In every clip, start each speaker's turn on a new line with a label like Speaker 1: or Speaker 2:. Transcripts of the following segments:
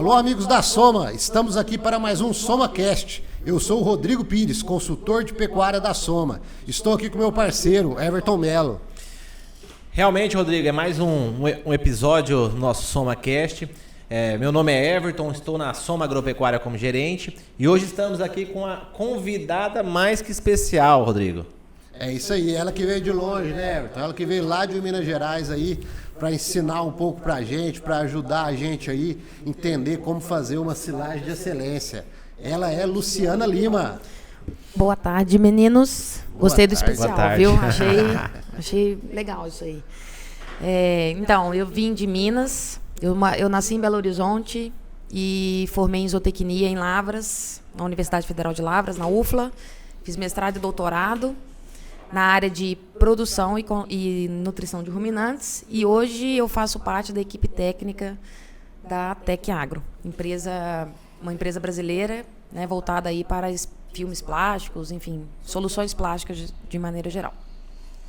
Speaker 1: Alô, amigos da Soma, estamos aqui para mais um SomaCast. Eu sou o Rodrigo Pires, consultor de pecuária da Soma. Estou aqui com meu parceiro, Everton Melo.
Speaker 2: Realmente, Rodrigo, é mais um episódio do nosso SomaCast. Meu nome é Everton, estou na Soma Agropecuária como gerente e hoje estamos aqui com a convidada mais que especial, Rodrigo.
Speaker 1: É isso aí, ela que veio de longe, né, Everton? Ela que veio lá de Minas Gerais aí para ensinar um pouco pra gente, para ajudar a gente aí a entender como fazer uma silagem de excelência. Ela é Luciana Lima.
Speaker 3: Boa tarde, meninos. Gostei do especial, viu? Achei legal isso aí. Então, eu vim de Minas, eu nasci em Belo Horizonte e formei em zootecnia em Lavras, na Universidade Federal de Lavras, na UFLA. Fiz mestrado e doutorado na área de produção e nutrição de ruminantes. E hoje eu faço parte da equipe técnica da Tec Agro, uma empresa brasileira, né, voltada aí para filmes plásticos, enfim, soluções plásticas de maneira geral.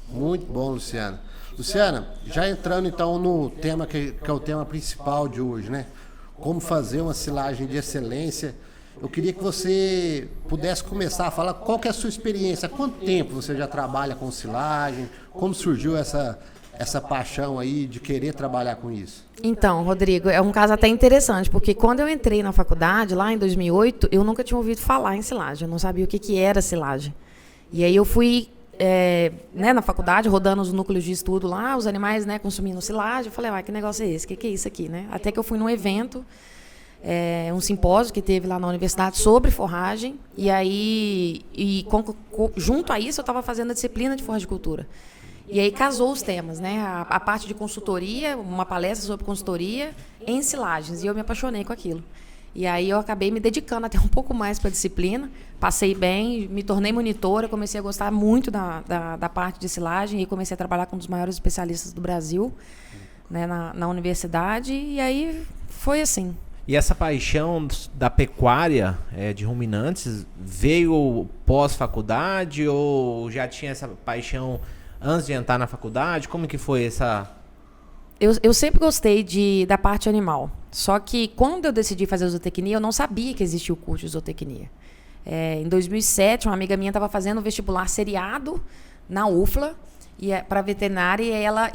Speaker 1: Muito bom, Luciana. Luciana, já entrando então no tema que é o tema principal de hoje, né? Como fazer uma silagem de excelência. Eu queria que você pudesse começar a falar qual que é a sua experiência, há quanto tempo você já trabalha com silagem, como surgiu essa paixão aí de querer trabalhar com isso?
Speaker 3: Então, Rodrigo, é um caso até interessante, porque quando eu entrei na faculdade, lá em 2008, eu nunca tinha ouvido falar em silagem, eu não sabia o que era silagem. E aí eu fui na faculdade, rodando os núcleos de estudo lá, os animais, né, consumindo silagem, eu falei, que negócio é esse? O que é isso aqui? Né? Até que eu fui num evento, um simpósio que teve lá na universidade sobre forragem, e aí, junto a isso, eu estava fazendo a disciplina de forragicultura. E aí casou os temas, né? A parte de consultoria, uma palestra sobre consultoria em silagens, e eu me apaixonei com aquilo. E aí eu acabei me dedicando até um pouco mais para a disciplina, passei bem, me tornei monitora, comecei a gostar muito da parte de silagem e comecei a trabalhar com um dos maiores especialistas do Brasil, né, na universidade, e aí foi assim.
Speaker 2: E essa paixão da pecuária de ruminantes veio pós-faculdade ou já tinha essa paixão antes de entrar na faculdade? Como que foi essa...
Speaker 3: Eu sempre gostei da parte animal. Só que quando eu decidi fazer zootecnia, eu não sabia que existia o curso de zootecnia. Em 2007, uma amiga minha estava fazendo um vestibular seriado na UFLA para veterinária,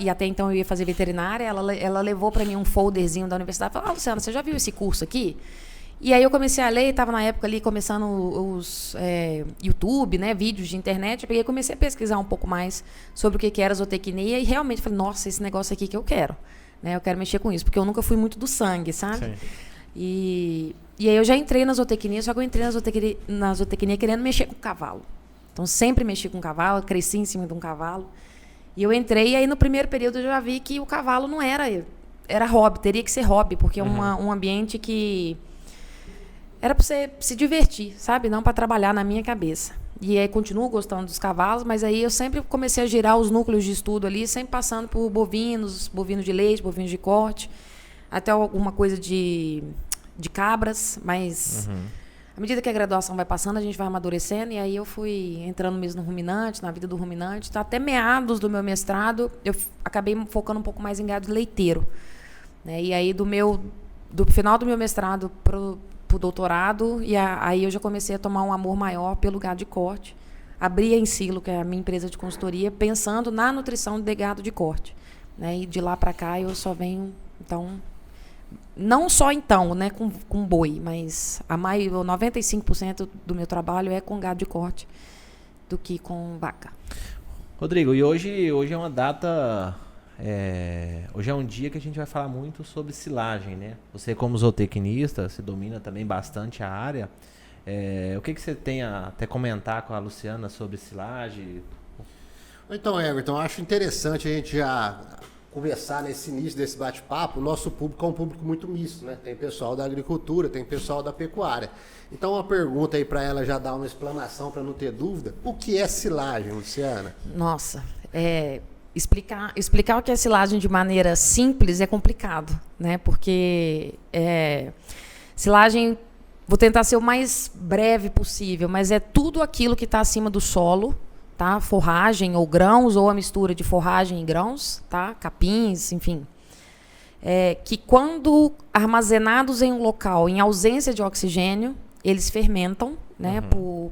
Speaker 3: e até então eu ia fazer veterinária. Ela levou para mim um folderzinho da universidade e falou: Luciana, você já viu esse curso aqui? E aí eu comecei a ler, estava na época ali começando os YouTube, né, vídeos de internet. Eu peguei e comecei a pesquisar um pouco mais sobre o que era zootecnia e realmente falei, nossa, esse negócio aqui que eu quero. Né, eu quero mexer com isso, porque eu nunca fui muito do sangue, sabe? Sim. E aí eu já entrei na zootecnia, só que eu entrei na zootecnia querendo mexer com cavalo. Então sempre mexi com cavalo, cresci em cima de um cavalo. E eu entrei, e aí no primeiro período eu já vi que o cavalo não era hobby, teria que ser hobby, porque é um ambiente que... era para você se divertir, sabe? Não para trabalhar na minha cabeça. E aí continuo gostando dos cavalos, mas aí eu sempre comecei a girar os núcleos de estudo ali, sempre passando por bovinos de leite, bovinos de corte, até alguma coisa de cabras, mas à medida que a graduação vai passando, a gente vai amadurecendo, e aí eu fui entrando mesmo no ruminante, na vida do ruminante. Então, até meados do meu mestrado, eu acabei focando um pouco mais em gado leiteiro. Né? E aí do final do meu mestrado pro doutorado, e aí eu já comecei a tomar um amor maior pelo gado de corte. Abri a Ensilo, que é a minha empresa de consultoria, pensando na nutrição de gado de corte. Né? E de lá para cá eu só venho, então, não só então, né, com boi, mas 95% do meu trabalho é com gado de corte do que com vaca.
Speaker 2: Rodrigo, e hoje é uma data... hoje é um dia que a gente vai falar muito sobre silagem, né? Você, como zootecnista, você domina também bastante a área. O que você tem a até comentar com a Luciana sobre silagem?
Speaker 1: Então, Everton, acho interessante a gente já começar nesse início desse bate-papo. O nosso público é um público muito misto, né? Tem pessoal da agricultura, tem pessoal da pecuária. Então, uma pergunta aí para ela já dar uma explanação para não ter dúvida. O que é silagem, Luciana?
Speaker 3: Nossa, Explicar o que é silagem de maneira simples é complicado, né? Porque silagem, vou tentar ser o mais breve possível, mas é tudo aquilo que está acima do solo, tá? Forragem ou grãos, ou a mistura de forragem e grãos, tá? Capins, enfim. que quando armazenados em um local em ausência de oxigênio, eles fermentam, né,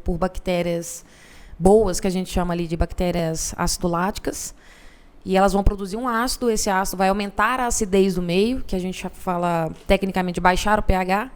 Speaker 3: por bactérias boas, que a gente chama ali de bactérias acidoláticas, e elas vão produzir um ácido, esse ácido vai aumentar a acidez do meio, que a gente fala tecnicamente baixar o pH,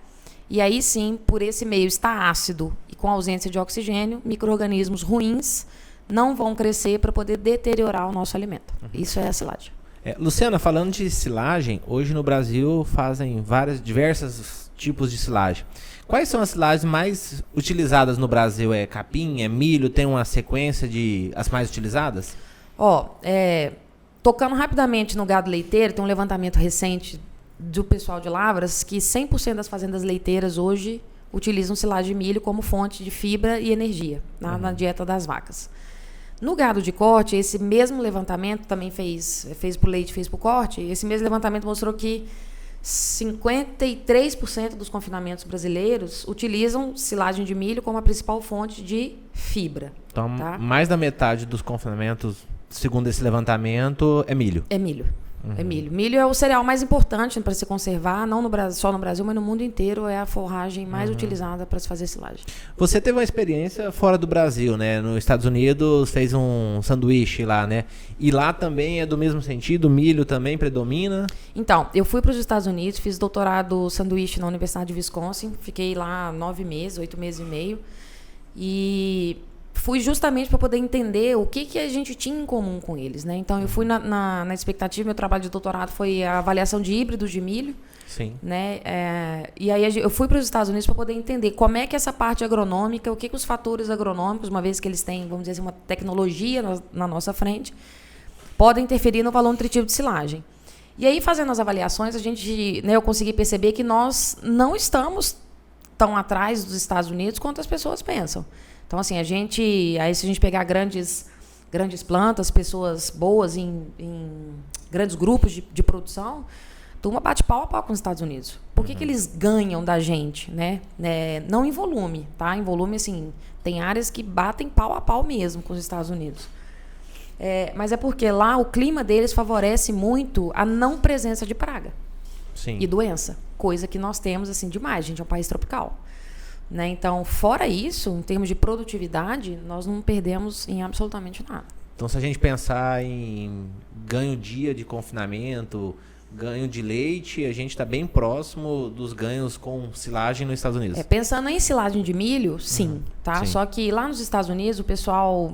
Speaker 3: e aí sim, por esse meio estar ácido e com ausência de oxigênio, micro-organismos ruins não vão crescer para poder deteriorar o nosso alimento. Isso é a silagem.
Speaker 2: Luciana, falando de silagem, hoje no Brasil fazem diversos tipos de silagem. Quais são as silagens mais utilizadas no Brasil? É capim, é milho? Tem uma sequência de as mais utilizadas?
Speaker 3: Tocando rapidamente no gado leiteiro, tem um levantamento recente do pessoal de Lavras que 100% das fazendas leiteiras hoje utilizam silagem de milho como fonte de fibra e energia na dieta das vacas. No gado de corte, esse mesmo levantamento também fez para o leite, fez para o corte. Esse mesmo levantamento mostrou que 53% dos confinamentos brasileiros utilizam silagem de milho como a principal fonte de fibra.
Speaker 2: Então, mais da metade dos confinamentos, segundo esse levantamento, é milho.
Speaker 3: É milho. É milho. Milho é o cereal mais importante para se conservar, não no Brasil, só no Brasil, mas no mundo inteiro é a forragem mais utilizada para se fazer silagem.
Speaker 2: Você teve uma experiência fora do Brasil, né? Nos Estados Unidos fez um sanduíche lá, né? E lá também é do mesmo sentido, milho também predomina?
Speaker 3: Então, eu fui para os Estados Unidos, fiz doutorado sanduíche na Universidade de Wisconsin, fiquei lá 9 meses, 8 meses e meio, e fui justamente para poder entender o que a gente tinha em comum com eles, né? Então, eu fui na expectativa, meu trabalho de doutorado foi a avaliação de híbridos de milho.
Speaker 2: Sim.
Speaker 3: Né? E aí eu fui para os Estados Unidos para poder entender como é que essa parte agronômica, o que os fatores agronômicos, uma vez que eles têm, vamos dizer assim, uma tecnologia na nossa frente, podem interferir no valor nutritivo de silagem. E aí, fazendo as avaliações, eu consegui perceber que nós não estamos tão atrás dos Estados Unidos quanto as pessoas pensam. Então, assim, aí se a gente pegar grandes plantas, pessoas boas em grandes grupos de produção, turma bate pau a pau com os Estados Unidos. Por que eles ganham da gente, né? Não em volume, tá? Em volume, assim, tem áreas que batem pau a pau mesmo com os Estados Unidos. Mas é porque lá o clima deles favorece muito a não presença de praga.
Speaker 2: Sim.
Speaker 3: E doença. Coisa que nós temos, assim, demais. A gente é um país tropical. Né? Então, fora isso, em termos de produtividade, nós não perdemos em absolutamente nada.
Speaker 2: Então, se a gente pensar em ganho dia de confinamento, ganho de leite, a gente está bem próximo dos ganhos com silagem nos Estados Unidos.
Speaker 3: Pensando em silagem de milho, sim. Tá?
Speaker 2: Sim.
Speaker 3: Só que lá nos Estados Unidos, o pessoal,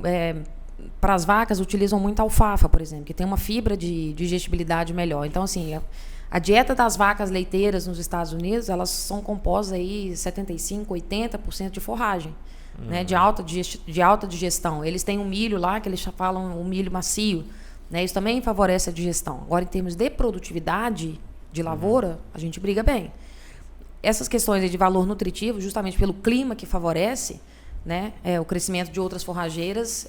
Speaker 3: para as vacas, utilizam muito alfafa, por exemplo, que tem uma fibra de digestibilidade melhor. Então, assim, a dieta das vacas leiteiras nos Estados Unidos, elas são compostas aí 75%, 80% de forragem, né, de alta digestão. Eles têm um milho lá, que eles falam o milho macio, né, isso também favorece a digestão. Agora, em termos de produtividade de lavoura, a gente briga bem. Essas questões de valor nutritivo, justamente pelo clima que favorece, né, o crescimento de outras forrageiras,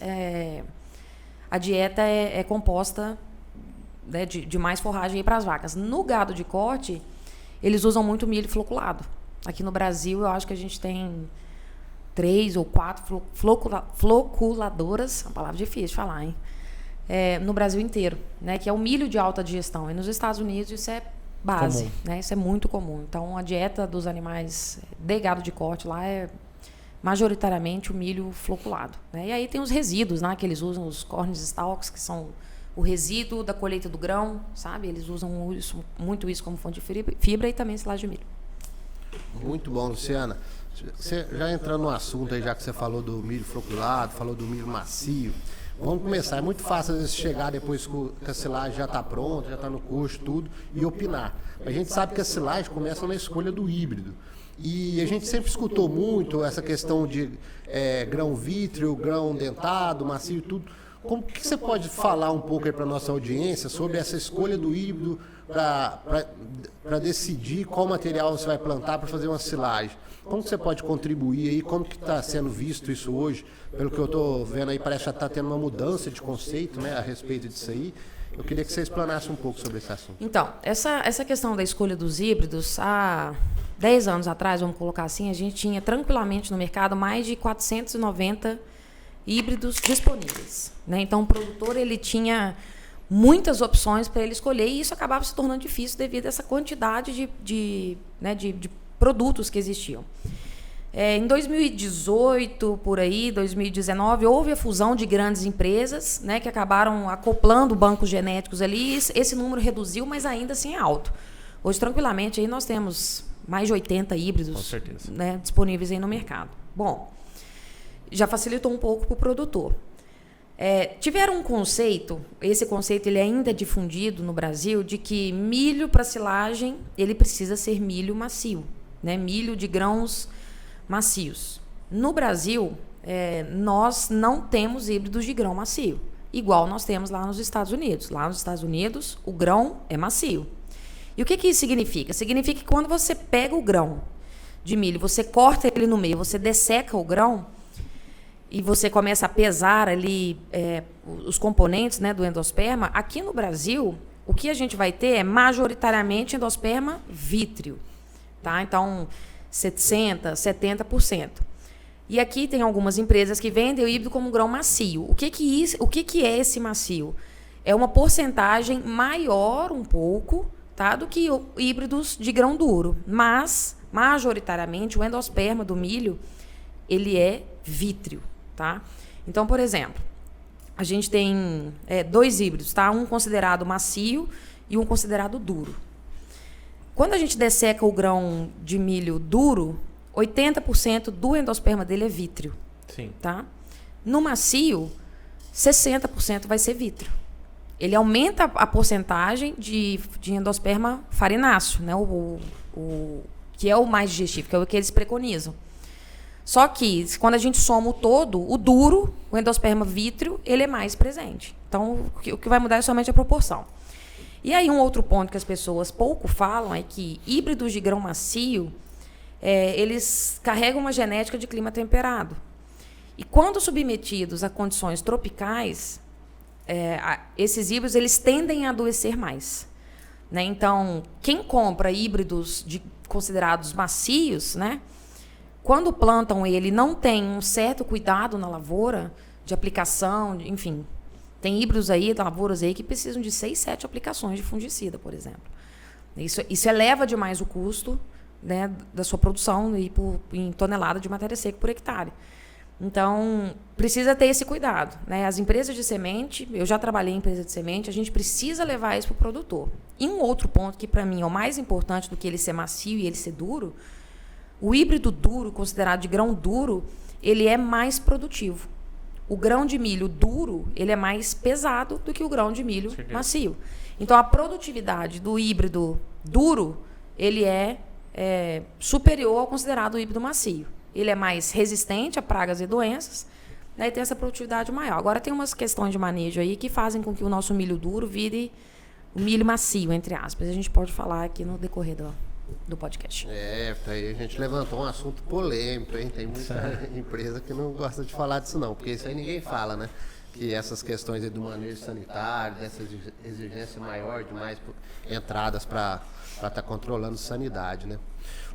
Speaker 3: a dieta é composta, né, de mais forragem para as vacas. No gado de corte, eles usam muito milho floculado. Aqui no Brasil, eu acho que a gente tem 3 ou 4 floculadoras, uma palavra difícil de falar, hein? No Brasil inteiro, né, que é o milho de alta digestão. E nos Estados Unidos isso é base, né, isso é muito comum. Então, a dieta dos animais de gado de corte lá é majoritariamente o milho floculado, né? E aí tem os resíduos, né, que eles usam, os corn stalks, que são o resíduo da colheita do grão, sabe? Eles usam muito isso como fonte de fibra e também silagem de milho.
Speaker 1: Muito bom, Luciana. Você já entrando no assunto aí, já que você falou do milho floculado, falou do milho macio, vamos começar. É muito fácil às vezes chegar depois que a silagem já está pronta, já está no coxo, tudo, e opinar. A gente sabe que a silagem começa na escolha do híbrido. E a gente sempre escutou muito essa questão de grão vítreo, grão dentado, macio e tudo. Como que você pode falar um pouco aí para a nossa audiência sobre essa escolha do híbrido para decidir qual material você vai plantar para fazer uma silagem? Como que você pode contribuir aí? Como que está sendo visto isso hoje? Pelo que eu estou vendo aí, parece que já está tendo uma mudança de conceito, né, a respeito disso aí. Eu queria que você explanasse um pouco sobre esse assunto.
Speaker 3: Então, essa questão da escolha dos híbridos, há 10 anos atrás, vamos colocar assim, a gente tinha tranquilamente no mercado mais de 490 híbridos disponíveis, né? Então, o produtor ele tinha muitas opções para ele escolher, e isso acabava se tornando difícil devido a essa quantidade de produtos que existiam. Em 2018, por aí, 2019, houve a fusão de grandes empresas, né, que acabaram acoplando bancos genéticos ali. Esse número reduziu, mas ainda assim é alto. Hoje, tranquilamente, aí nós temos mais de 80 híbridos, né, disponíveis aí no mercado. Bom, já facilitou um pouco para o produtor. Tiveram um conceito, esse conceito ele ainda é difundido no Brasil, de que milho para silagem ele precisa ser milho macio, né, milho de grãos macios. No Brasil, nós não temos híbridos de grão macio, igual nós temos lá nos Estados Unidos. Lá nos Estados Unidos, o grão é macio. E o que isso significa? Significa que quando você pega o grão de milho, você corta ele no meio, você desseca o grão e você começa a pesar ali os componentes, né, do endosperma, aqui no Brasil, o que a gente vai ter é majoritariamente endosperma vítreo. Tá? Então, 60%, 70%. E aqui tem algumas empresas que vendem o híbrido como grão macio. O que é esse macio? É uma porcentagem maior um pouco, tá, do que híbridos de grão duro. Mas, majoritariamente, o endosperma do milho ele é vítreo. Tá? Então, por exemplo, a gente tem 2 híbridos, tá? Um considerado macio e um considerado duro. Quando a gente desseca o grão de milho duro, 80% do endosperma dele é vítreo.
Speaker 2: Sim. Tá?
Speaker 3: No macio, 60% vai ser vítreo. Ele aumenta a porcentagem de endosperma farináceo, né? Que é o mais digestivo, que é o que eles preconizam. Só que, quando a gente soma o todo, o duro, o endosperma vítreo, ele é mais presente. Então, o que vai mudar é somente a proporção. E aí, um outro ponto que as pessoas pouco falam é que híbridos de grão macio, eles carregam uma genética de clima temperado. E quando submetidos a condições tropicais, esses híbridos eles tendem a adoecer mais. Né? Então, quem compra híbridos considerados macios, né, quando plantam ele, não tem um certo cuidado na lavoura, de aplicação, enfim. Tem híbridos aí, lavouras aí, que precisam de 6, 7 aplicações de fungicida, por exemplo. Isso eleva demais o custo, né, da sua produção em tonelada de matéria seca por hectare. Então, precisa ter esse cuidado. Né? As empresas de semente, eu já trabalhei em empresa de semente, a gente precisa levar isso para o produtor. E um outro ponto que, para mim, é o mais importante do que ele ser macio e ele ser duro, o híbrido duro, considerado de grão duro, ele é mais produtivo. O grão de milho duro, ele é mais pesado do que o grão de milho macio. Então, a produtividade do híbrido duro, ele é superior ao considerado híbrido macio. Ele é mais resistente a pragas e doenças, né, e tem essa produtividade maior. Agora, tem umas questões de manejo aí que fazem com que o nosso milho duro vire o milho macio, entre aspas. A gente pode falar aqui no decorrer do podcast.
Speaker 1: Aí a gente levantou um assunto polêmico, hein? Tem muita empresa que não gosta de falar disso não, porque isso aí ninguém fala, né? Que essas questões aí do manejo sanitário, dessa exigência maior demais, entradas para estar controlando sanidade, né?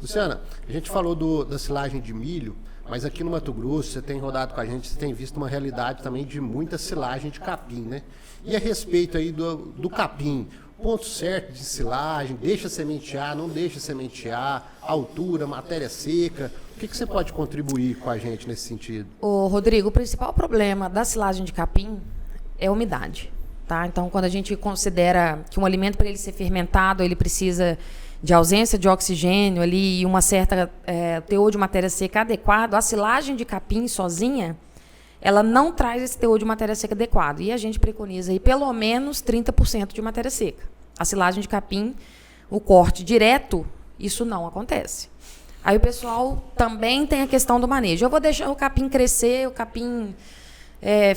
Speaker 1: Luciana, a gente falou da silagem de milho, mas aqui no Mato Grosso, você tem rodado com a gente, você tem visto uma realidade também de muita silagem de capim, né? E a respeito aí do capim, ponto certo de silagem, deixa sementear, não deixa sementear, altura, matéria seca, o que você pode contribuir com a gente nesse sentido?
Speaker 3: Ô, Rodrigo, o principal problema da silagem de capim é a umidade. Tá? Então, quando a gente considera que um alimento, para ele ser fermentado, ele precisa de ausência de oxigênio ali e uma certa teor de matéria seca adequado, a silagem de capim sozinha, ela não traz esse teor de matéria seca adequado. E a gente preconiza aí pelo menos 30% de matéria seca. A silagem de capim, o corte direto, isso não acontece. Aí o pessoal também tem a questão do manejo. Eu vou deixar o capim crescer, o capim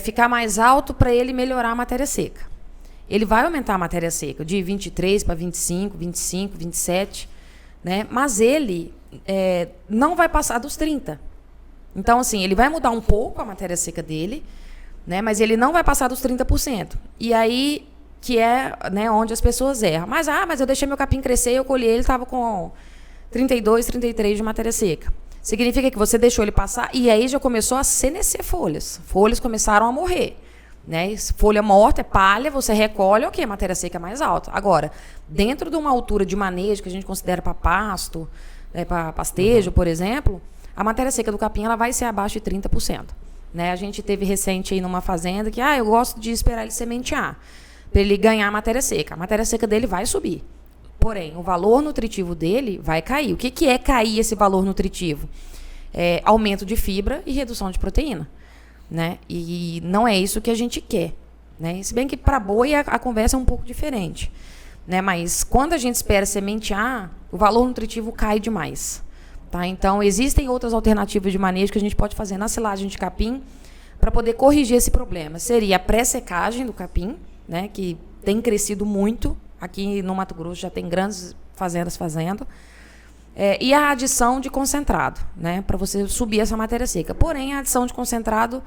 Speaker 3: ficar mais alto para ele melhorar a matéria seca. Ele vai aumentar a matéria seca de 23 para 25, 25, 27, né? Mas ele não vai passar dos 30. Então, assim, ele vai mudar um pouco a matéria seca dele, né? Mas ele não vai passar dos 30%. E aí, que é, né, onde as pessoas erram. Mas eu deixei meu capim crescer, eu colhei, ele estava com 32, 33 de matéria seca. Significa que você deixou ele passar e aí já começou a senescer folhas. Folhas começaram a morrer. Né? Folha morta é palha, você recolhe, ok, a matéria seca é mais alta. Agora, dentro de uma altura de manejo que a gente considera para pasto, né, para pastejo, por exemplo, a matéria seca do capim ela vai ser abaixo de 30%. Né? A gente teve recente aí numa fazenda que eu gosto de esperar ele sementear, para ele ganhar a matéria seca. A matéria seca dele vai subir. Porém, o valor nutritivo dele vai cair. O que é cair esse valor nutritivo? É aumento de fibra e redução de proteína. Né? E não é isso que a gente quer. Né? Se bem que para boi a conversa é um pouco diferente. Né? Mas quando a gente espera sementear, o valor nutritivo cai demais. Tá? Então, existem outras alternativas de manejo que a gente pode fazer na silagem de capim para poder corrigir esse problema. Seria a pré-secagem do capim, né? Que tem crescido muito. Aqui no Mato Grosso já tem grandes fazendas fazendo. E a adição de concentrado, né? Para você subir essa matéria seca. Porém, a adição de concentrado,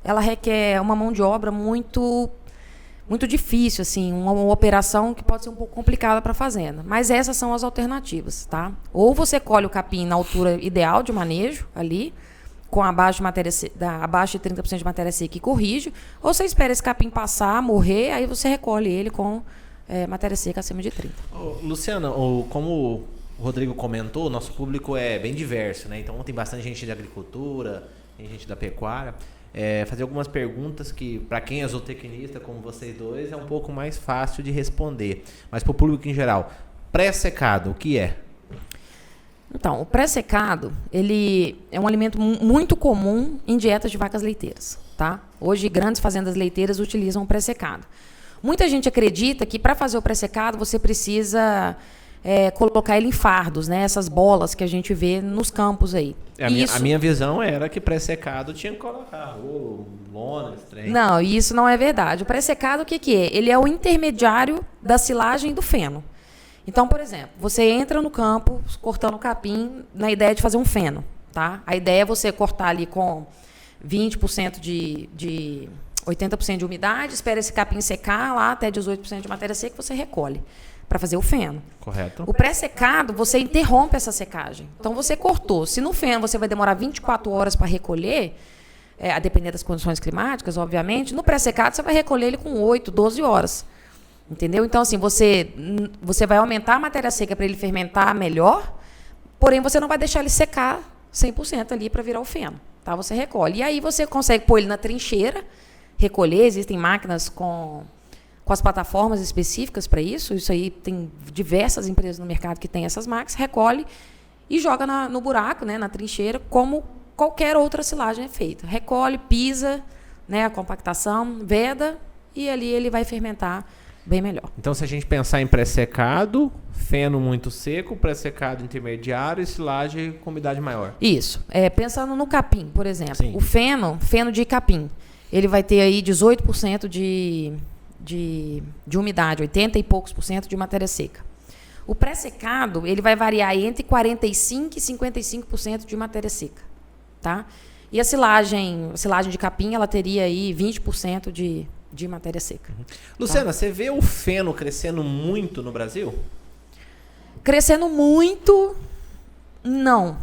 Speaker 3: ela requer uma mão de obra muito difícil, assim, uma operação que pode ser um pouco complicada para a fazenda. Mas essas são as alternativas, tá? Ou você colhe o capim na altura ideal de manejo, ali, com abaixo de 30% de matéria seca e corrige, ou você espera esse capim passar, morrer, aí você recolhe ele com matéria seca acima de 30%.
Speaker 2: Luciana, como o Rodrigo comentou, o nosso público é bem diverso, né? Então tem bastante gente de agricultura, tem gente da pecuária. Fazer algumas perguntas que, para quem é zootecnista, como vocês dois, é um pouco mais fácil de responder. Mas para o público em geral, pré-secado, o que é?
Speaker 3: Então, o pré-secado, ele é um alimento muito comum em dietas de vacas leiteiras, tá? Hoje, grandes fazendas leiteiras utilizam o pré-secado. Muita gente acredita que para fazer o pré-secado você precisa colocar ele em fardos, né? Essas bolas que a gente vê nos campos aí.
Speaker 2: A minha visão era que pré-secado tinha que colocar rolo, lona, trem.
Speaker 3: Não, isso não é verdade. O pré-secado, o que é? Ele é o intermediário da silagem e do feno. Então, por exemplo, você entra no campo cortando o capim na ideia de fazer um feno, tá? A ideia é você cortar ali com 20% de 80% de umidade, espera esse capim secar lá até 18% de matéria seca, você recolhe para fazer o feno.
Speaker 2: Correto.
Speaker 3: O pré-secado, você interrompe essa secagem. Então, você cortou. Se no feno você vai demorar 24 horas para recolher, a depender das condições climáticas, obviamente, no pré-secado você vai recolher ele com 8, 12 horas. Entendeu? Então, assim, você vai aumentar a matéria seca para ele fermentar melhor, porém você não vai deixar ele secar 100% ali para virar o feno. Tá? Você recolhe. E aí você consegue pôr ele na trincheira, recolher. Existem máquinas com as plataformas específicas para isso. Isso aí tem diversas empresas no mercado que têm essas máquinas. Recolhe e joga no buraco, né, na trincheira, como qualquer outra silagem é feita. Recolhe, pisa, né, a compactação, veda, e ali ele vai fermentar bem melhor.
Speaker 2: Então, se a gente pensar em pré-secado, feno muito seco, pré-secado intermediário e silagem com umidade maior.
Speaker 3: Isso. Pensando no capim, por exemplo.
Speaker 2: Sim.
Speaker 3: O feno de capim, ele vai ter aí 18% de umidade, 80 e poucos % de matéria seca. O pré-secado, ele vai variar entre 45% e 55% de matéria seca. Tá? E a silagem de capim, ela teria aí 20% de matéria seca.
Speaker 2: Luciana, você vê o feno crescendo muito no Brasil?
Speaker 3: Crescendo muito, não.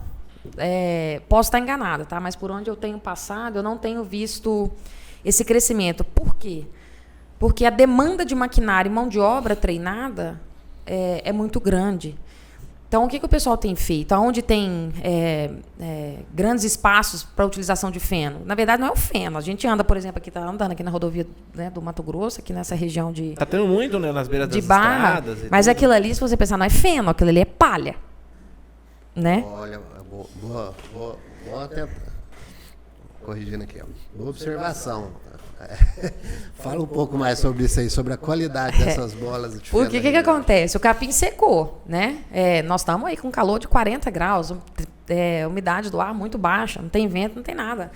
Speaker 3: Posso estar enganada, tá? Mas por onde eu tenho passado, eu não tenho visto esse crescimento. Por quê? Porque a demanda de maquinário e mão de obra treinada é muito grande. Então, o que o pessoal tem feito? Onde tem grandes espaços para utilização de feno? Na verdade, não é o feno. A gente anda, por exemplo, está andando aqui na rodovia, né, do Mato Grosso, aqui nessa região de...
Speaker 2: Está tendo muito, né, nas beiras das
Speaker 3: Barra,
Speaker 2: estradas.
Speaker 3: Mas aquilo ali, se você pensar, não é feno, aquilo ali é palha. Né?
Speaker 1: Olha, boa até corrigindo aqui, ó. Boa observação. Fala um pouco mais sobre isso aí, sobre a qualidade dessas bolas de feno.
Speaker 3: Porque o que acontece? O capim secou, né? Nós estamos aí com calor de 40 graus, umidade do ar muito baixa, não tem vento, não tem nada.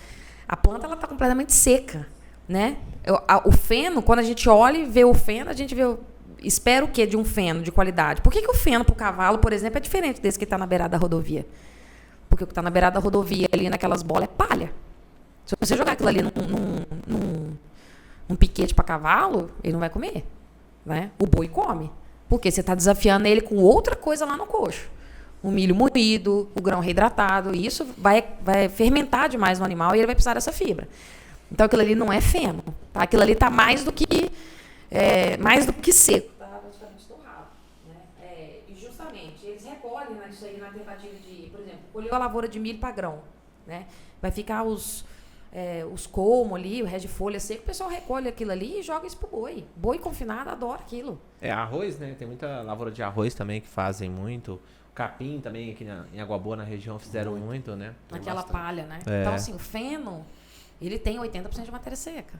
Speaker 3: A planta está completamente seca, né? O feno, quando a gente olha e vê o feno, a gente espera o quê de um feno de qualidade? Por que o feno para o cavalo, por exemplo, é diferente desse que está na beirada da rodovia? Porque o que está na beirada da rodovia, ali naquelas bolas, é palha. Se você jogar aquilo ali num piquete para cavalo, ele não vai comer. Né? O boi come. Porque você está desafiando ele com outra coisa lá no coxo. O milho moído, o grão reidratado. E isso vai fermentar demais no animal e ele vai precisar dessa fibra. Então aquilo ali não é feno, tá? Aquilo ali está mais do que seco. Está praticamente torrado, né? E justamente eles recolhem isso aí na tentativa de, por exemplo, colheu a lavoura de milho para grão, né? Vai ficar os colmos ali, o resto de folha seco, o pessoal recolhe aquilo ali e joga isso pro boi. Boi confinado adora aquilo.
Speaker 2: Arroz, né? Tem muita lavoura de arroz também que fazem muito. Capim também, aqui em Água Boa, na região, fizeram muito, né?
Speaker 3: Naquela palha, né?
Speaker 2: É.
Speaker 3: Então, assim, o feno, ele tem 80% de matéria seca.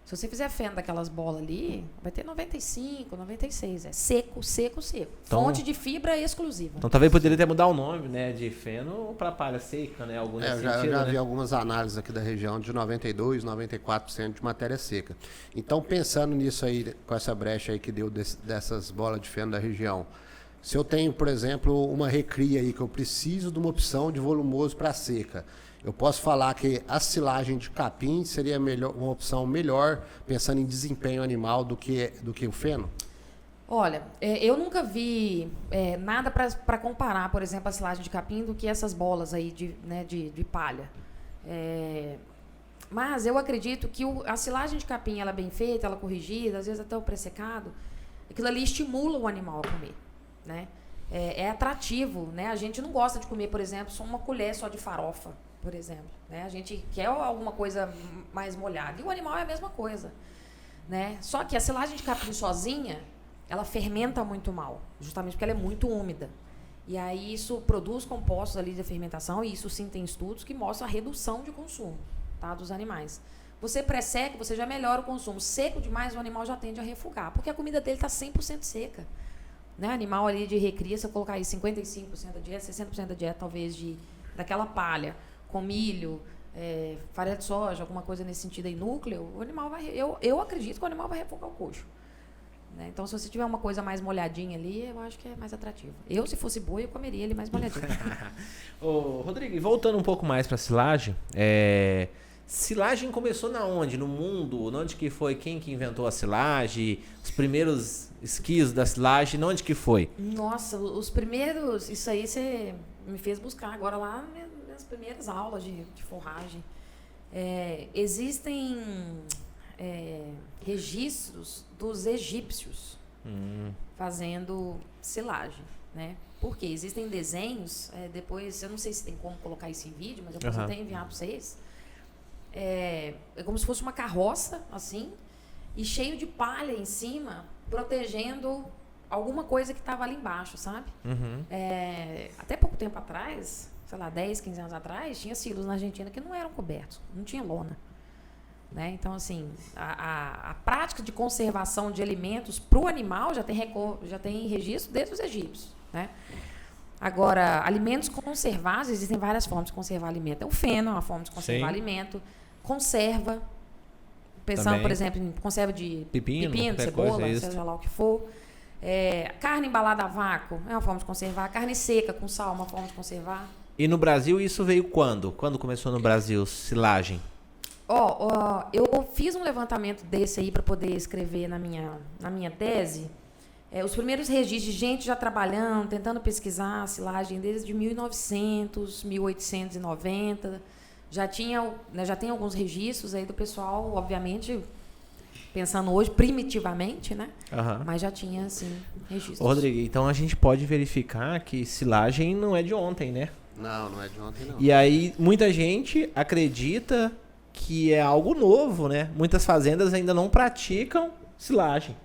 Speaker 3: Se você fizer feno daquelas bolas ali, vai ter 95, 96. É seco, seco, seco.
Speaker 2: Então,
Speaker 3: fonte de fibra exclusiva.
Speaker 2: Então talvez poderia até mudar o nome, né? De feno para palha seca, né? Algum nesse
Speaker 1: Eu
Speaker 2: sentido,
Speaker 1: já
Speaker 2: né?
Speaker 1: vi algumas análises aqui da região de 92, 94% de matéria seca. Então, pensando nisso aí, com essa brecha aí que deu dessas bolas de feno da região, se eu tenho, por exemplo, uma recria aí que eu preciso de uma opção de volumoso para seca, eu posso falar que a silagem de capim seria uma opção melhor, pensando em desempenho animal, do que o feno?
Speaker 3: Olha, eu nunca vi nada para comparar, por exemplo, a silagem de capim do que essas bolas aí de palha. Mas eu acredito que a silagem de capim, ela bem feita, ela corrigida, às vezes até o pré-secado, aquilo ali estimula o animal a comer, né? É atrativo, né? A gente não gosta de comer, por exemplo, só uma colher só de farofa, por exemplo, né? A gente quer alguma coisa mais molhada. E o animal é a mesma coisa, né? Só que a silagem de capim sozinha, ela fermenta muito mal, justamente porque ela é muito úmida. E aí isso produz compostos ali de fermentação, e isso sim tem estudos que mostram a redução de consumo, tá, dos animais. Você pré-seca, você já melhora o consumo. Seco demais, o animal já tende a refugar, porque a comida dele está 100% seca. Né? Animal ali de recria, se eu colocar aí 55% da dieta, 60% da dieta talvez daquela palha, com milho, farinha de soja, alguma coisa nesse sentido aí, núcleo, o animal vai... Eu acredito que o animal vai refogar o coxo. Né? Então, se você tiver uma coisa mais molhadinha ali, eu acho que é mais atrativo. Eu, se fosse boi, eu comeria ele mais molhadinho.
Speaker 2: Ô, Rodrigo, e voltando um pouco mais para silagem, silagem começou na onde? No mundo? Onde que foi? Quem que inventou a silagem? Os primeiros esquios da silagem, onde que foi?
Speaker 3: Nossa, os primeiros... Isso aí você me fez buscar agora lá nas primeiras aulas de forragem. Existem registros dos egípcios fazendo silagem, né? Porque existem desenhos, depois, eu não sei se tem como colocar isso em vídeo, mas eu posso até enviar para vocês. É como se fosse uma carroça, assim, e cheio de palha em cima, protegendo alguma coisa que estava ali embaixo, sabe? Até pouco tempo atrás, sei lá, 10, 15 anos atrás, tinha silos na Argentina que não eram cobertos, não tinha lona. Né? Então, assim, a prática de conservação de alimentos para o animal já tem registro desde os egípcios. Né? Agora, alimentos conservados, existem várias formas de conservar alimento. O feno é uma forma de conservar alimento. Conserva, pensando, também, por exemplo, em conserva de pepino cebola, seja lá o que for. Carne embalada a vácuo é uma forma de conservar. Carne seca com sal é uma forma de conservar.
Speaker 2: E no Brasil isso veio quando? Quando começou no Brasil silagem?
Speaker 3: Eu fiz um levantamento desse aí para poder escrever na minha tese. Os primeiros registros de gente já trabalhando, tentando pesquisar a silagem desde 1900, 1890. Já tem alguns registros aí do pessoal, obviamente, pensando hoje primitivamente, né? Mas já tinha, assim, registros.
Speaker 2: Rodrigo, então a gente pode verificar que silagem não é de ontem, né?
Speaker 1: Não é de ontem, não.
Speaker 2: E aí, muita gente acredita que é algo novo, né? Muitas fazendas ainda não praticam silagem.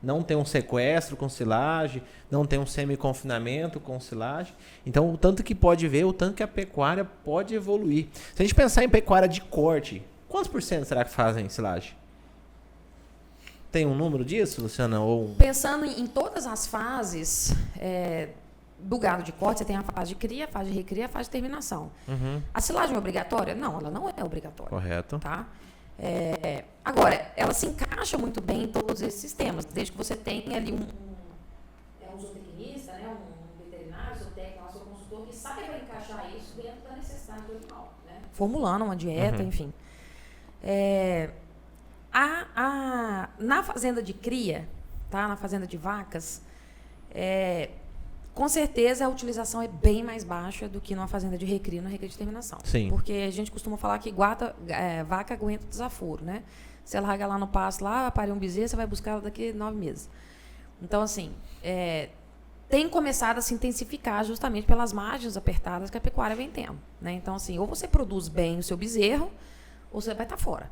Speaker 2: Não tem um sequestro com silagem, não tem um semi-confinamento com silagem. Então, o tanto que pode ver, o tanto que a pecuária pode evoluir. Se a gente pensar em pecuária de corte, quantos por cento será que fazem silagem? Tem um número disso, Luciana?
Speaker 3: Pensando em todas as fases do gado de corte, você tem a fase de cria, a fase de recria, a fase de terminação. A silagem é obrigatória? Não, ela não é obrigatória.
Speaker 2: Correto.
Speaker 3: Tá? Agora, ela se encaixa muito bem em todos esses sistemas, desde que você tenha ali um zootecnista, né, um veterinário, zootecnista, um consultor que saiba encaixar isso dentro da necessidade do animal, né? Formulando uma dieta, enfim. Na fazenda de cria, tá? Na fazenda de vacas, Com certeza a utilização é bem mais baixa do que numa fazenda de recria, na recria de terminação.
Speaker 2: Sim.
Speaker 3: Porque a gente costuma falar que vaca aguenta o desaforo, né? Você larga lá no pasto, lá, pare um bezerro, você vai buscar ela daqui a 9 meses. Então, assim, tem começado a se intensificar justamente pelas margens apertadas que a pecuária vem tendo, né? Então, assim, ou você produz bem o seu bezerro, ou você vai estar fora.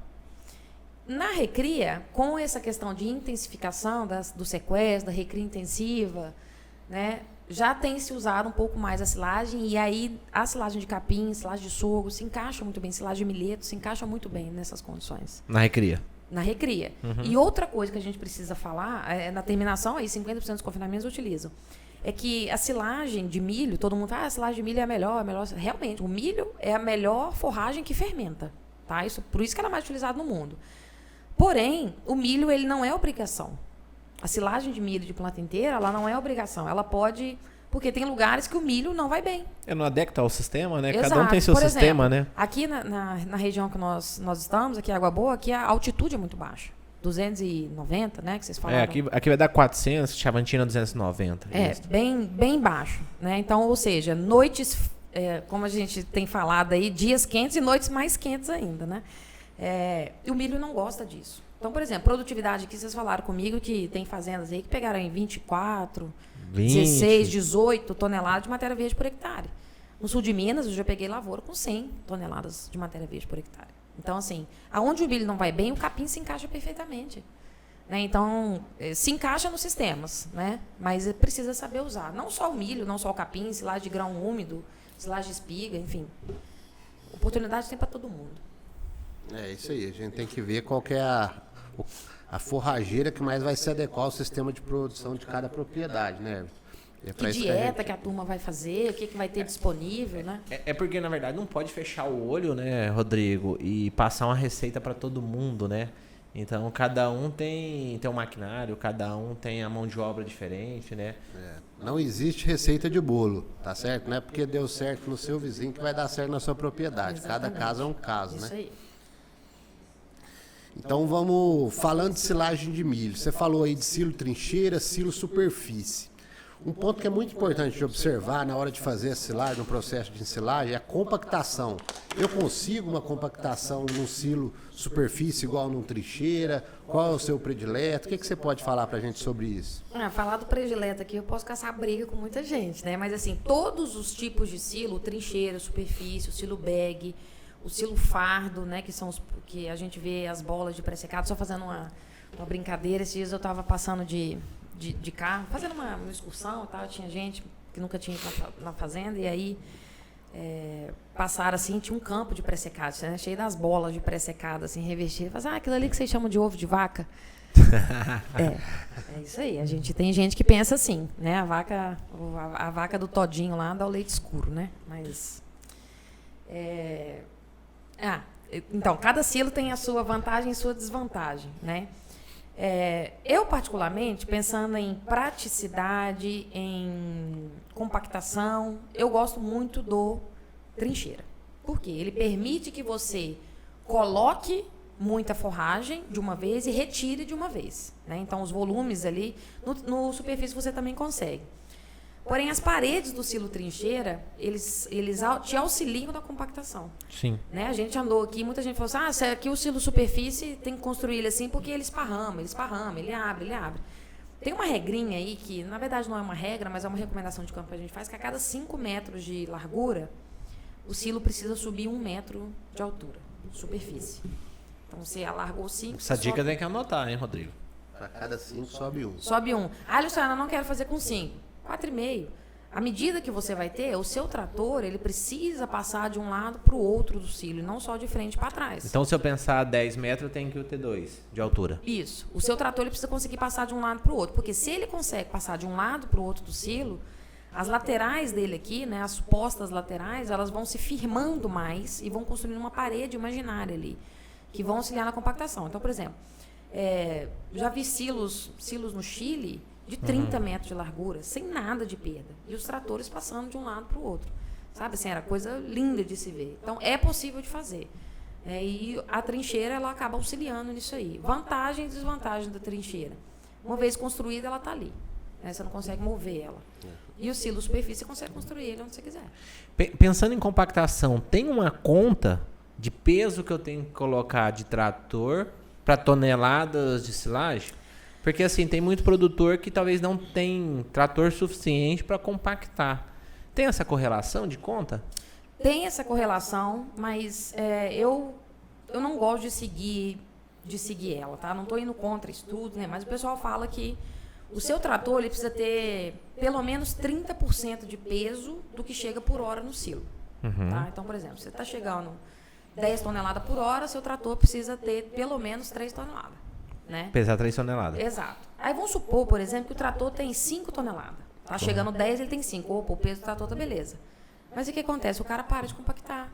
Speaker 3: Na recria, com essa questão de intensificação do sequestro, da recria intensiva, né? Já tem se usado um pouco mais a silagem, e aí a silagem de capim, silagem de sorgo, se encaixa muito bem, silagem de milheto, se encaixa muito bem nessas condições.
Speaker 2: Na recria.
Speaker 3: Na recria. E outra coisa que a gente precisa falar, na terminação, aí 50% dos confinamentos utilizam, é que a silagem de milho, todo mundo fala, a silagem de milho é a melhor. Realmente, o milho é a melhor forragem que fermenta. Tá? Por isso que ela é mais utilizada no mundo. Porém, o milho ele não é obrigação. A silagem de milho de planta inteira, ela não é obrigação. Ela pode... Porque tem lugares que o milho não vai bem.
Speaker 2: É não adecta ao sistema, né?
Speaker 3: Exato.
Speaker 2: Cada um tem seu
Speaker 3: Por
Speaker 2: sistema,
Speaker 3: exemplo,
Speaker 2: né?
Speaker 3: Aqui na região que nós estamos, aqui em Água Boa, aqui a altitude é muito baixa. 290, né? Que vocês falaram.
Speaker 2: Aqui vai dar 400, Chavantina 290.
Speaker 3: Bem baixo. Né? Então, ou seja, noites, como a gente tem falado aí, dias quentes e noites mais quentes ainda, né? E o milho não gosta disso. Então, por exemplo, produtividade aqui, vocês falaram comigo que tem fazendas aí que pegaram em 24, 16, 18 toneladas de matéria verde por hectare. No sul de Minas, eu já peguei lavoura com 100 toneladas de matéria verde por hectare. Então, assim, aonde o milho não vai bem, o capim se encaixa perfeitamente. Né? Então, se encaixa nos sistemas, né? Mas precisa saber usar. Não só o milho, não só o capim, silagem de grão úmido, silagem de espiga, enfim. Oportunidade tem para todo mundo.
Speaker 1: É isso aí, a gente tem que ver qual que é a forrageira que mais vai se adequar ao sistema de produção de cada propriedade, né?
Speaker 3: Que dieta que a turma vai fazer, o que vai ter disponível, né?
Speaker 2: Porque, na verdade, não pode fechar o olho, né, Rodrigo, e passar uma receita para todo mundo, né? Então, cada um tem um maquinário, cada um tem a mão de obra diferente, né?
Speaker 1: Não existe receita de bolo, tá certo? Não é porque deu certo no seu vizinho que vai dar certo na sua propriedade.
Speaker 3: Exatamente.
Speaker 1: Cada caso é um caso,
Speaker 3: Isso
Speaker 1: né?
Speaker 3: aí.
Speaker 1: Então vamos falando de silagem de milho. Você falou aí de silo trincheira, silo superfície. Um ponto que é muito importante de observar na hora de fazer a silagem, no processo de ensilagem, é a compactação. Eu consigo uma compactação num silo superfície igual num trincheira? Qual é o seu predileto? O que você pode falar pra gente sobre isso?
Speaker 3: Falar do predileto aqui, eu posso caçar briga com muita gente, né? Mas assim, todos os tipos de silo, trincheira, superfície, o silo bag, o silo fardo, né? Que são os que a gente vê as bolas de pré-secado. Só fazendo uma brincadeira, esses dias eu estava passando de carro, fazendo uma excursão e tal, tinha gente que nunca tinha ido na fazenda, e aí passaram assim, tinha um campo de pré-secado, né, cheio das bolas de pré-secado, assim, revestidas. Falaram, aquilo ali que vocês chamam de ovo de vaca. É isso aí, tem gente que pensa assim, né, a vaca do todinho lá dá o leite escuro, né, mas... Então, cada silo tem a sua vantagem e sua desvantagem, né? Eu, particularmente, pensando em praticidade, em compactação, eu gosto muito do trincheira. Por quê? Ele permite que você coloque muita forragem de uma vez e retire de uma vez, né? Então, os volumes ali, no superfície você também consegue. Porém, as paredes do silo trincheira, eles te auxiliam na compactação.
Speaker 2: Sim.
Speaker 3: Né? A gente andou aqui, muita gente falou assim, aqui o silo superfície tem que construir ele assim porque ele esparrama, ele abre. Tem uma regrinha aí que, na verdade, não é uma regra, mas é uma recomendação de campo que a gente faz, que a cada 5 metros de largura, o silo precisa subir 1 metro de altura, superfície. Então, você alargou 5...
Speaker 2: Essa dica tem que anotar, hein, Rodrigo?
Speaker 1: Para cada 5 sobe 1.
Speaker 3: Sobe 1. Luciana, não quero fazer com 5. 4,5. À medida que você vai ter, o seu trator, ele precisa passar de um lado para o outro do silo, e não só de frente para trás.
Speaker 2: Então, se eu pensar 10 metros, tem que ter 2 de altura.
Speaker 3: Isso. O seu trator ele precisa conseguir passar de um lado para o outro, porque se ele consegue passar de um lado para o outro do silo, as laterais dele aqui, né, as supostas laterais, elas vão se firmando mais e vão construindo uma parede imaginária ali, que vão auxiliar na compactação. Então, por exemplo, já vi silos no Chile de 30 metros de largura, sem nada de perda. E os tratores passando de um lado para o outro. Sabe, assim, era coisa linda de se ver. Então, é possível de fazer. E a trincheira, ela acaba auxiliando nisso aí. Vantagem e desvantagem da trincheira. Uma vez construída, ela está ali. né? Você não consegue mover ela. E o silo superfície você consegue construir ele onde você quiser.
Speaker 2: Pensando em compactação, tem uma conta de peso que eu tenho que colocar de trator para toneladas de silagem? Porque assim, tem muito produtor que talvez não tem trator suficiente para compactar. Tem essa correlação de conta?
Speaker 3: Tem essa correlação, mas eu não gosto de seguir ela, tá? Não estou indo contra estudos, né? Mas o pessoal fala que o seu trator ele precisa ter pelo menos 30% de peso do que chega por hora no silo. Tá? Então, por exemplo, você está chegando 10 toneladas por hora, seu trator precisa ter pelo menos 3 toneladas. Né?
Speaker 2: Pesar 3 toneladas.
Speaker 3: Exato. Aí vamos supor, por exemplo, que o trator tem 5 toneladas. Tá chegando 10, ele tem 5. Opa, o peso do trator tá beleza. Mas o que acontece? O cara para de compactar.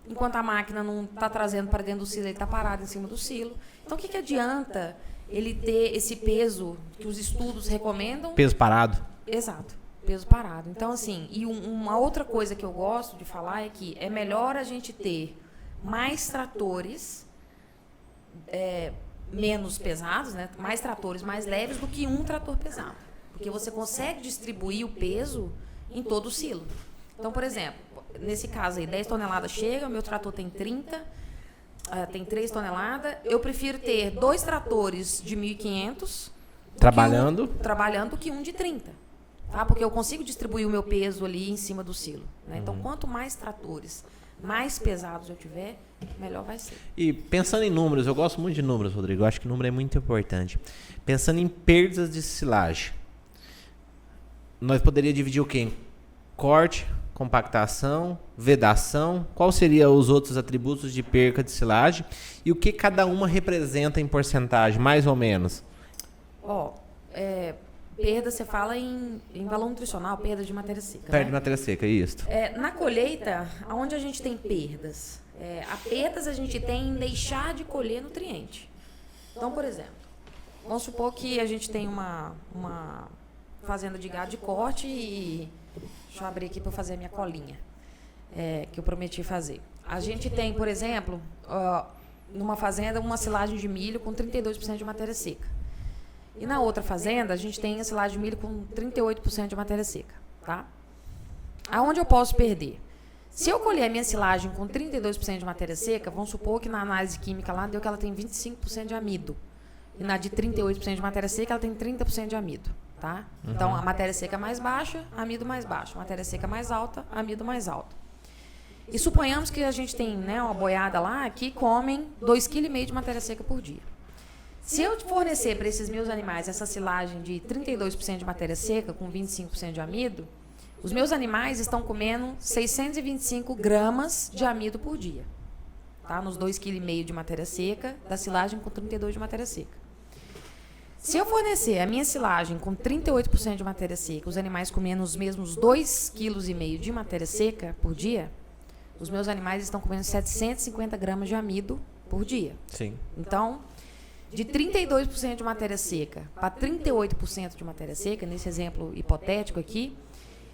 Speaker 3: Enquanto a máquina não está trazendo para dentro do silo, ele está parado em cima do silo. Então, o que adianta ele ter esse peso que os estudos recomendam?
Speaker 2: Peso parado.
Speaker 3: Exato, peso parado. Então, assim, e uma outra coisa que eu gosto de falar é que é melhor a gente ter mais tratores menos pesados, né? Mais tratores mais leves do que um trator pesado. Porque você consegue distribuir o peso em todo o silo. Então, por exemplo, nesse caso aí, 10 toneladas chega, o meu trator tem 30, tem 3 toneladas. Eu prefiro ter 2 tratores de 1.500 trabalhando que um de 30. Tá? Porque eu consigo distribuir o meu peso ali em cima do silo. Né? Então, quanto mais tratores mais pesados eu tiver, melhor vai ser.
Speaker 2: E pensando em números, eu gosto muito de números, Rodrigo. Eu acho que número é muito importante. Pensando em perdas de silagem, nós poderíamos dividir o quê? Em corte, compactação, vedação. Qual seriam os outros atributos de perca de silagem? E o que cada uma representa em porcentagem, mais ou menos?
Speaker 3: Perda, você fala em valor nutricional, perda de matéria seca.
Speaker 2: Perda
Speaker 3: né?
Speaker 2: de matéria seca, isso.
Speaker 3: Na colheita, onde a gente tem perdas? A perdas a gente tem em deixar de colher nutriente. Então, por exemplo, vamos supor que a gente tem uma fazenda de gado de corte e... Deixa eu abrir aqui para fazer a minha colinha, que eu prometi fazer. A gente tem, por exemplo, numa fazenda, uma silagem de milho com 32% de matéria seca. E na outra fazenda, a gente tem a silagem de milho com 38% de matéria seca. Tá? Aonde eu posso perder? Se eu colher a minha silagem com 32% de matéria seca, vamos supor que na análise química lá deu que ela tem 25% de amido. E na de 38% de matéria seca, ela tem 30% de amido. Tá? Então, a matéria seca mais baixa, amido mais baixo. A matéria seca mais alta, amido mais alto. E suponhamos que a gente tem, né, uma boiada lá que comem 2,5 kg de matéria seca por dia. Se eu fornecer para esses meus animais essa silagem de 32% de matéria seca com 25% de amido, os meus animais estão comendo 625 gramas de amido por dia. Tá? Nos 2,5 kg de matéria seca, da silagem com 32% de matéria seca. Se eu fornecer a minha silagem com 38% de matéria seca, os animais comendo os mesmos 2,5 kg de matéria seca por dia, os meus animais estão comendo 750 gramas de amido por dia.
Speaker 2: Sim.
Speaker 3: Então, de 32% de matéria seca para 38% de matéria seca, nesse exemplo hipotético aqui,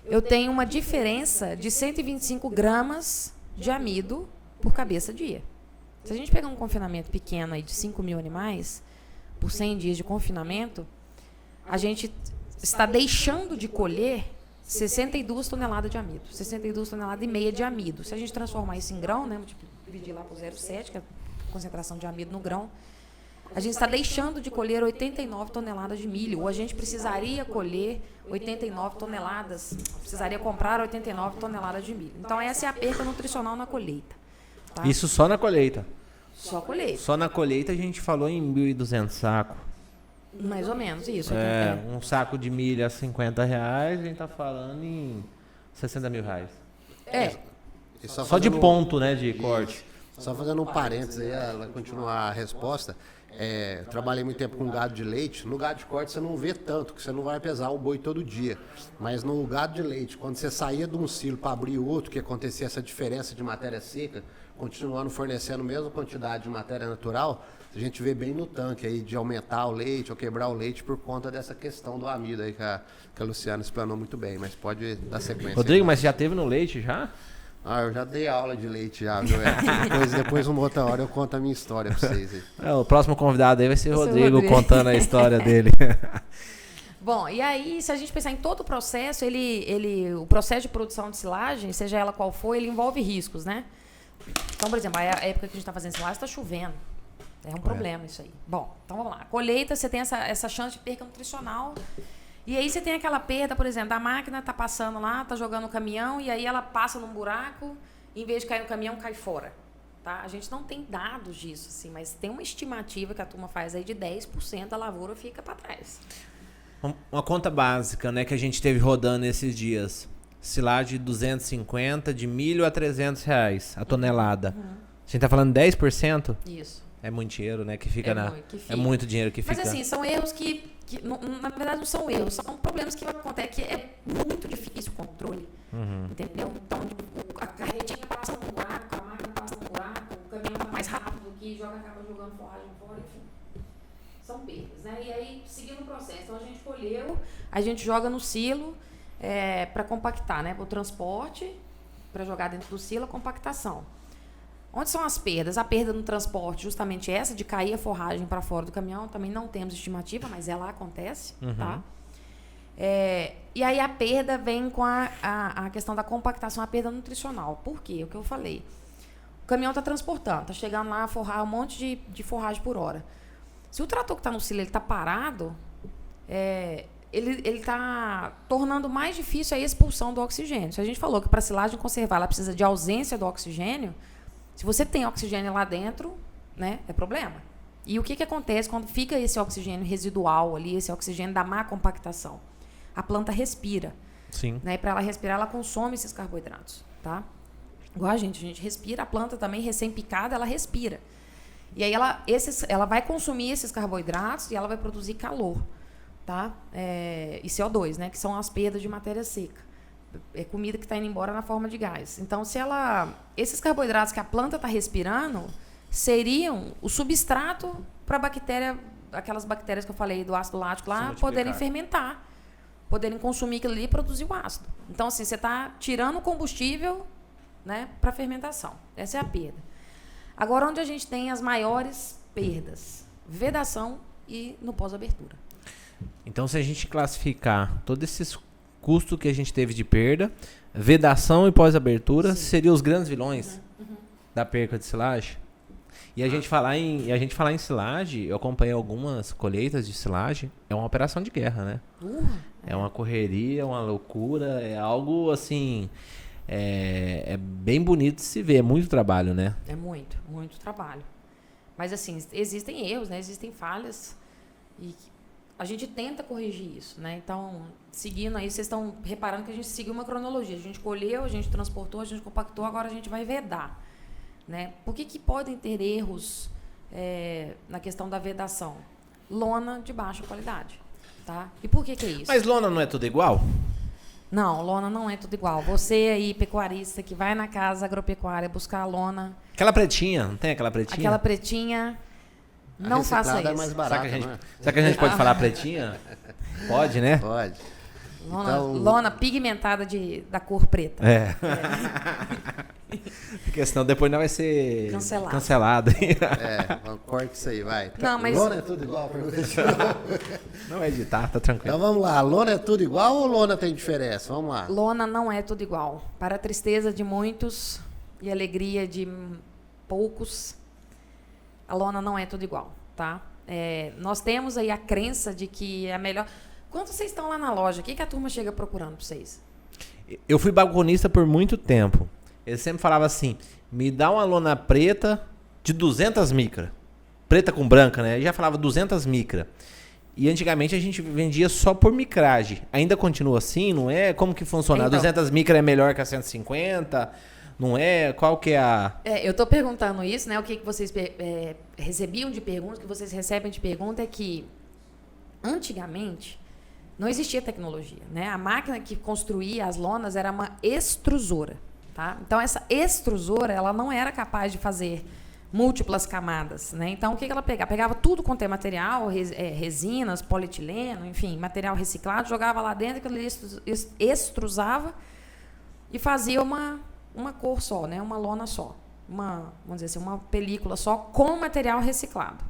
Speaker 3: eu tenho uma diferença de 125 gramas de amido por cabeça dia. Se a gente pegar um confinamento pequeno aí de 5 mil animais, por 100 dias de confinamento, a gente está deixando de colher 62 toneladas de amido, 62 toneladas e meia de amido. Se a gente transformar isso em grão, né, dividir lá por 0,7, que é a concentração de amido no grão, a gente está deixando de colher 89 toneladas de milho, ou a gente precisaria colher 89 toneladas, precisaria comprar 89 toneladas de milho. Então, essa é a perda nutricional na colheita. Tá?
Speaker 2: Isso só na colheita?
Speaker 3: Só colheita.
Speaker 2: Só na colheita a gente falou em 1.200 sacos.
Speaker 3: Mais ou menos, isso.
Speaker 2: Um saco de milho a R$50, a gente tá falando em R$60 mil.
Speaker 1: E
Speaker 2: Só de ponto, né, de corte.
Speaker 1: Só fazendo um parênteses aí, ela continuar a resposta. Eu trabalhei muito tempo com gado de leite. No gado de corte você não vê tanto, que você não vai pesar o boi todo dia. Mas no gado de leite, quando você saía de um silo para abrir outro, que acontecia essa diferença de matéria seca, continuando fornecendo a mesma quantidade de matéria natural, a gente vê bem no tanque aí de aumentar o leite ou quebrar o leite por conta dessa questão do amido aí que a Luciana explanou muito bem, mas pode dar sequência.
Speaker 2: Rodrigo,
Speaker 1: aí.
Speaker 2: mas já teve no leite já?
Speaker 1: Eu já dei aula de leite já, viu? Depois uma outra hora eu conto a minha história pra vocês aí.
Speaker 2: O próximo convidado aí vai ser o Rodrigo contando a história dele.
Speaker 3: Bom, e aí, se a gente pensar em todo o processo, o processo de produção de silagem, seja ela qual for, ele envolve riscos, né? Então, por exemplo, a época que a gente está fazendo silagem está chovendo. É um problema isso aí. Bom, então vamos lá. A colheita, você tem essa chance de perca nutricional. E aí você tem aquela perda, por exemplo, da máquina tá passando lá, tá jogando o caminhão, e aí ela passa num buraco, em vez de cair no caminhão, cai fora. Tá? A gente não tem dados disso, assim, mas tem uma estimativa que a turma faz aí de 10% da lavoura fica para trás.
Speaker 2: Uma conta básica, né, que a gente teve rodando esses dias. Silagem de 250, de milho a R$300 a tonelada. A gente tá falando 10%?
Speaker 3: Isso.
Speaker 2: É muito dinheiro, né, que fica
Speaker 3: É
Speaker 2: muito dinheiro que fica.
Speaker 3: Mas assim, são erros que na verdade não são erros, são problemas que acontecem, que é muito difícil o controle. Entendeu? Então, a carretinha passa no buraco, a máquina passa no buraco, o caminhão tá mais rápido que acaba jogando forragem fora, enfim. São perdas, né? E aí, seguindo o processo. Então, a gente colheu, a gente joga no silo para compactar, né? O transporte, para jogar dentro do silo, a compactação. Onde são as perdas? A perda no transporte, justamente essa, de cair a forragem para fora do caminhão, também não temos estimativa, mas ela acontece, tá? E aí a perda vem com a questão da compactação, a perda nutricional. Por quê? O que eu falei. O caminhão está transportando, está chegando lá a forrar um monte de forragem por hora. Se o trator que está no silo está parado, ele está tornando mais difícil a expulsão do oxigênio. Se a gente falou que para a silagem conservar ela precisa de ausência do oxigênio, se você tem oxigênio lá dentro, né, é problema. E o que acontece quando fica esse oxigênio residual ali, esse oxigênio da má compactação? A planta respira.
Speaker 2: Sim.
Speaker 3: Né, e para ela respirar, ela consome esses carboidratos. Tá? Igual a gente respira, a planta também, recém-picada, ela respira. E aí ela vai consumir esses carboidratos e ela vai produzir calor. Tá? E CO2, né, que são as perdas de matéria seca. É comida que está indo embora na forma de gás. Então, esses carboidratos que a planta está respirando seriam o substrato para a bactéria, aquelas bactérias que eu falei do ácido lático lá, poderem fermentar, poderem consumir aquilo ali e produzir o ácido. Então, assim, você está tirando o combustível, né, para fermentação. Essa é a perda. Agora, onde a gente tem as maiores perdas? Vedação e no pós-abertura.
Speaker 2: Então, se a gente classificar todos esses custos que a gente teve de perda, vedação e pós-abertura seriam os grandes vilões da perca de silagem. E a gente falar em silagem, eu acompanhei algumas colheitas de silagem, é uma operação de guerra, né? É uma correria, uma loucura, é algo assim, é bem bonito de se ver, é muito trabalho, né?
Speaker 3: É muito, muito trabalho. Mas assim, existem erros, né? Existem falhas e a gente tenta corrigir isso, né? Então, seguindo aí, vocês estão reparando que a gente seguiu uma cronologia. A gente colheu, a gente transportou, a gente compactou, agora a gente vai vedar, né? Por que podem ter erros na questão da vedação? Lona de baixa qualidade, tá? E por que é isso?
Speaker 2: Mas lona não é tudo igual?
Speaker 3: Não, lona não é tudo igual. Você aí, pecuarista, que vai na casa agropecuária buscar a lona...
Speaker 2: Aquela pretinha, não tem aquela pretinha?
Speaker 3: Aquela pretinha... Não faça isso.
Speaker 1: É mais barata,
Speaker 2: será que a gente pode falar pretinha? Pode, né?
Speaker 1: Pode.
Speaker 3: Lona pigmentada da cor preta.
Speaker 2: Porque senão depois não vai ser cancelado.
Speaker 1: Corta isso aí, vai.
Speaker 3: Não, mas...
Speaker 1: Lona é tudo igual pra você.
Speaker 2: Não é editar, tá tranquilo.
Speaker 1: Então vamos lá, lona é tudo igual ou lona tem diferença? Vamos lá.
Speaker 3: Lona não é tudo igual. Para a tristeza de muitos e alegria de poucos, a lona não é tudo igual, tá? Nós temos aí a crença de que é a melhor... Quando vocês estão lá na loja, o que a turma chega procurando para vocês?
Speaker 2: Eu fui balconista por muito tempo. Ele sempre falava assim, me dá uma lona preta de 200 micra. Preta com branca, né? Ele já falava 200 micra. E antigamente a gente vendia só por micragem. Ainda continua assim, não é? Como que funciona?
Speaker 3: Então,
Speaker 2: 200 micra é melhor que a 150? Não é? Qual que é a...
Speaker 3: eu estou perguntando isso, né? O que vocês recebiam de perguntas, o que vocês recebem de pergunta é que antigamente não existia tecnologia, né? A máquina que construía as lonas era uma extrusora, tá? Então essa extrusora, ela não era capaz de fazer múltiplas camadas, né? Então o que ela pegava? Pegava tudo quanto é material, resinas, polietileno, enfim, material reciclado, jogava lá dentro, que ele extrusava e fazia uma cor só, né? Uma lona só, vamos dizer assim, uma película só com material reciclado.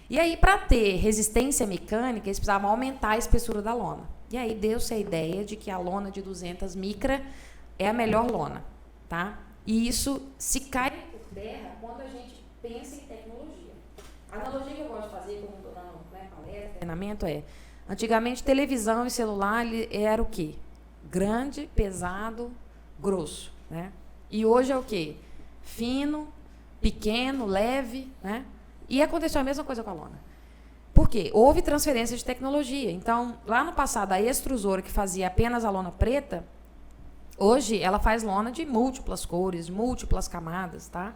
Speaker 3: E aí, para ter resistência mecânica, eles precisavam aumentar a espessura da lona. E aí deu-se a ideia de que a lona de 200 micra é a melhor lona, tá? E isso se cai por terra quando a gente pensa em tecnologia. A analogia que eu gosto de fazer, como estou dando palestra, treinamento, antigamente televisão e celular era o quê? Grande, pesado, grosso, né? E hoje é o quê? Fino, pequeno, leve, né? E aconteceu a mesma coisa com a lona. Por quê? Houve transferência de tecnologia. Então, lá no passado, a extrusora que fazia apenas a lona preta, hoje ela faz lona de múltiplas cores, múltiplas camadas, tá?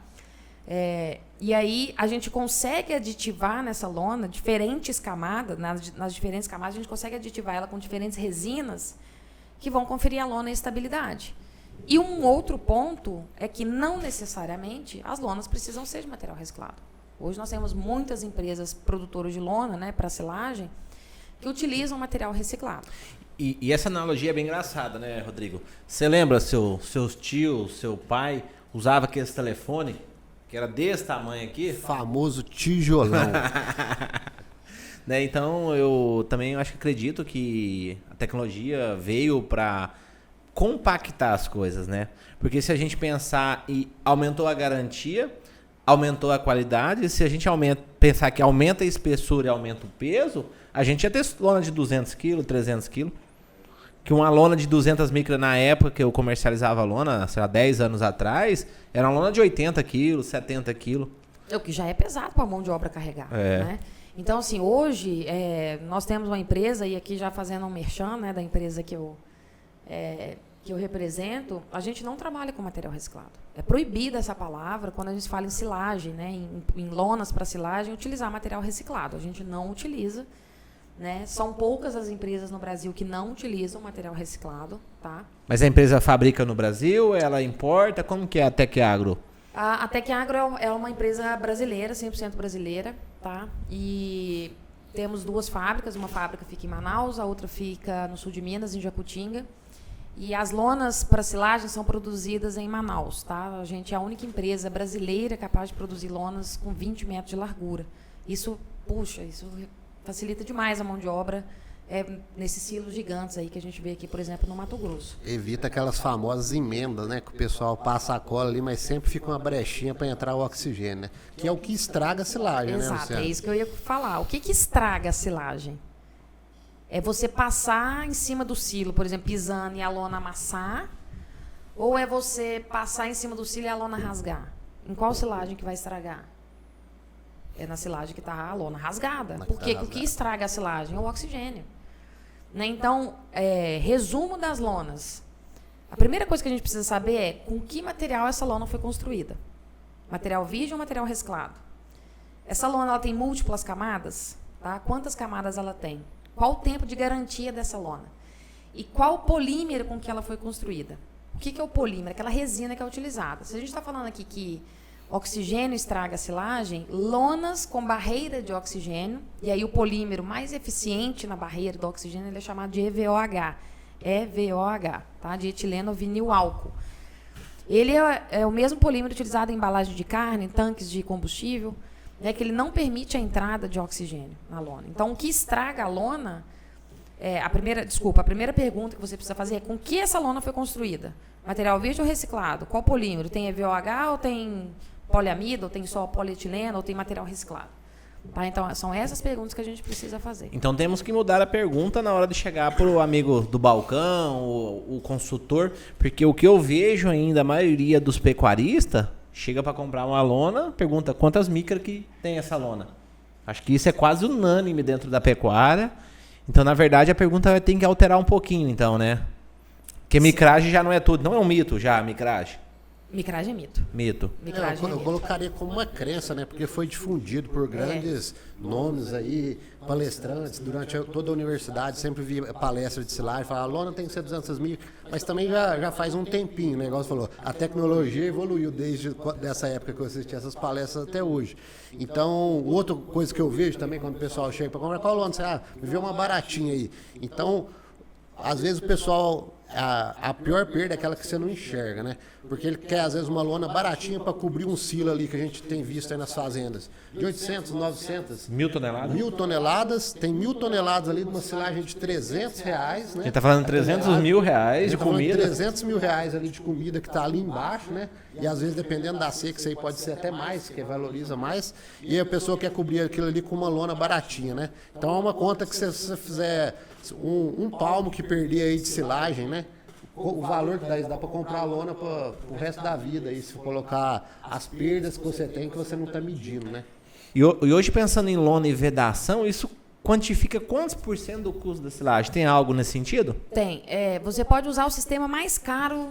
Speaker 3: E aí a gente consegue aditivar nessa lona diferentes camadas, nas diferentes camadas a gente consegue aditivar ela com diferentes resinas que vão conferir à lona a estabilidade. E um outro ponto é que não necessariamente as lonas precisam ser de material reciclado. Hoje nós temos muitas empresas produtoras de lona, né, para silagem, que utilizam material reciclado.
Speaker 2: E essa analogia é bem engraçada, né, Rodrigo? Você lembra seus tios, seu pai usava aquele telefone que era desse tamanho aqui?
Speaker 1: Famoso tijolão.
Speaker 2: Né, então eu também acredito que a tecnologia veio para compactar as coisas, né? Porque se a gente pensar e aumentou a garantia, aumentou a qualidade, se a gente pensar que aumenta a espessura e aumenta o peso, a gente ia ter lona de 200 kg, 300 kg. Que uma lona de 200 micras na época que eu comercializava a lona, sei lá, 10 anos atrás, era uma lona de 80 kg, 70 kg.
Speaker 3: O que já é pesado para a mão de obra carregar, né? Então, assim, hoje nós temos uma empresa, e aqui já fazendo um merchan, né, da empresa que eu represento, a gente não trabalha com material reciclado. É proibida essa palavra quando a gente fala em silagem, né, em lonas para silagem, utilizar material reciclado. A gente não utiliza, né? São poucas as empresas no Brasil que não utilizam material reciclado, tá?
Speaker 2: Mas a empresa fabrica no Brasil, ela importa? Como que é a Tecagro?
Speaker 3: A Tecagro é uma empresa brasileira, 100% brasileira, tá? E temos duas fábricas, uma fábrica fica em Manaus, a outra fica no sul de Minas, em Jacutinga. E as lonas para silagem são produzidas em Manaus, tá? A gente é a única empresa brasileira capaz de produzir lonas com 20 metros de largura. Isso facilita demais a mão de obra nesses silos gigantes aí que a gente vê aqui, por exemplo, no Mato Grosso.
Speaker 1: Evita aquelas famosas emendas, né? Que o pessoal passa a cola ali, mas sempre fica uma brechinha para entrar o oxigênio, né? Que é o que estraga a silagem, né,
Speaker 3: Exato,
Speaker 1: Luciano?
Speaker 3: é isso que eu ia falar. O que estraga a silagem? É você passar em cima do silo, por exemplo, pisando e a lona amassar, ou é você passar em cima do silo e a lona rasgar? Em qual silagem que vai estragar? É na silagem que está a lona rasgada. Porque o que estraga a silagem é o oxigênio. Né? Então, resumo das lonas. A primeira coisa que a gente precisa saber é com que material essa lona foi construída. Material virgem ou material reciclado? Essa lona ela tem múltiplas camadas? Tá? Quantas camadas ela tem? Qual o tempo de garantia dessa lona? E qual o polímero com que ela foi construída? O que é o polímero? Aquela resina que é utilizada. Se a gente está falando aqui que oxigênio estraga a silagem, lonas com barreira de oxigênio, e aí o polímero mais eficiente na barreira do oxigênio ele é chamado de EVOH. EVOH, tá? De etileno vinil álcool. Ele é o mesmo polímero utilizado em embalagem de carne, em tanques de combustível, né, que ele não permite a entrada de oxigênio na lona. Então, o que estraga a lona, a primeira pergunta que você precisa fazer é com que essa lona foi construída? Material virgem ou reciclado? Qual polímero? Tem EVOH ou tem poliamida, ou tem só polietileno, ou tem material reciclado? Tá? Então, são essas perguntas que a gente precisa fazer.
Speaker 2: Então, temos que mudar a pergunta na hora de chegar para o amigo do balcão, o consultor, porque o que eu vejo ainda, a maioria dos pecuaristas chega para comprar uma lona, pergunta quantas micras que tem essa lona. Acho que isso é quase unânime dentro da pecuária. Então, na verdade, a pergunta tem que alterar um pouquinho, então, né? Porque micragem já não é tudo. Não é um mito já, a micragem?
Speaker 3: Micragem é mito.
Speaker 2: Mito.
Speaker 1: Eu colocaria como uma crença, né? Porque foi difundido por grandes nomes aí, palestrantes, durante toda a universidade, sempre vi palestra de silagem, falava, a lona tem que ser 200 mil, mas também já faz um tempinho, né? Igual você falou, a tecnologia evoluiu desde essa época que eu assisti essas palestras até hoje. Então, outra coisa que eu vejo também, quando o pessoal chega para comprar, qual lona? Você, me vê uma baratinha aí. Então, às vezes o pessoal a pior perda é aquela que você não enxerga, né? Porque ele quer, às vezes, uma lona baratinha para cobrir um silo ali que a gente tem visto aí nas fazendas. De 800, 900.
Speaker 2: 1.000 toneladas?
Speaker 1: 1.000 toneladas. Tem 1.000 toneladas ali de uma silagem de R$300, né?
Speaker 2: A gente tá falando 300 mil reais de comida.
Speaker 1: 300 mil reais ali de comida que tá ali embaixo, né? E às vezes, dependendo da seca, isso aí pode ser até mais, que valoriza mais. E aí a pessoa quer cobrir aquilo ali com uma lona baratinha, né? Então é uma conta que se você fizer um palmo que perder aí de silagem, né? O valor que dá para comprar a lona para o resto da vida, aí, se colocar as perdas que você tem que você não está medindo, né?
Speaker 2: E hoje, pensando em lona e vedação, isso quantifica quantos por cento do custo da silagem? Tem algo nesse sentido?
Speaker 3: Tem. Você pode usar o sistema mais caro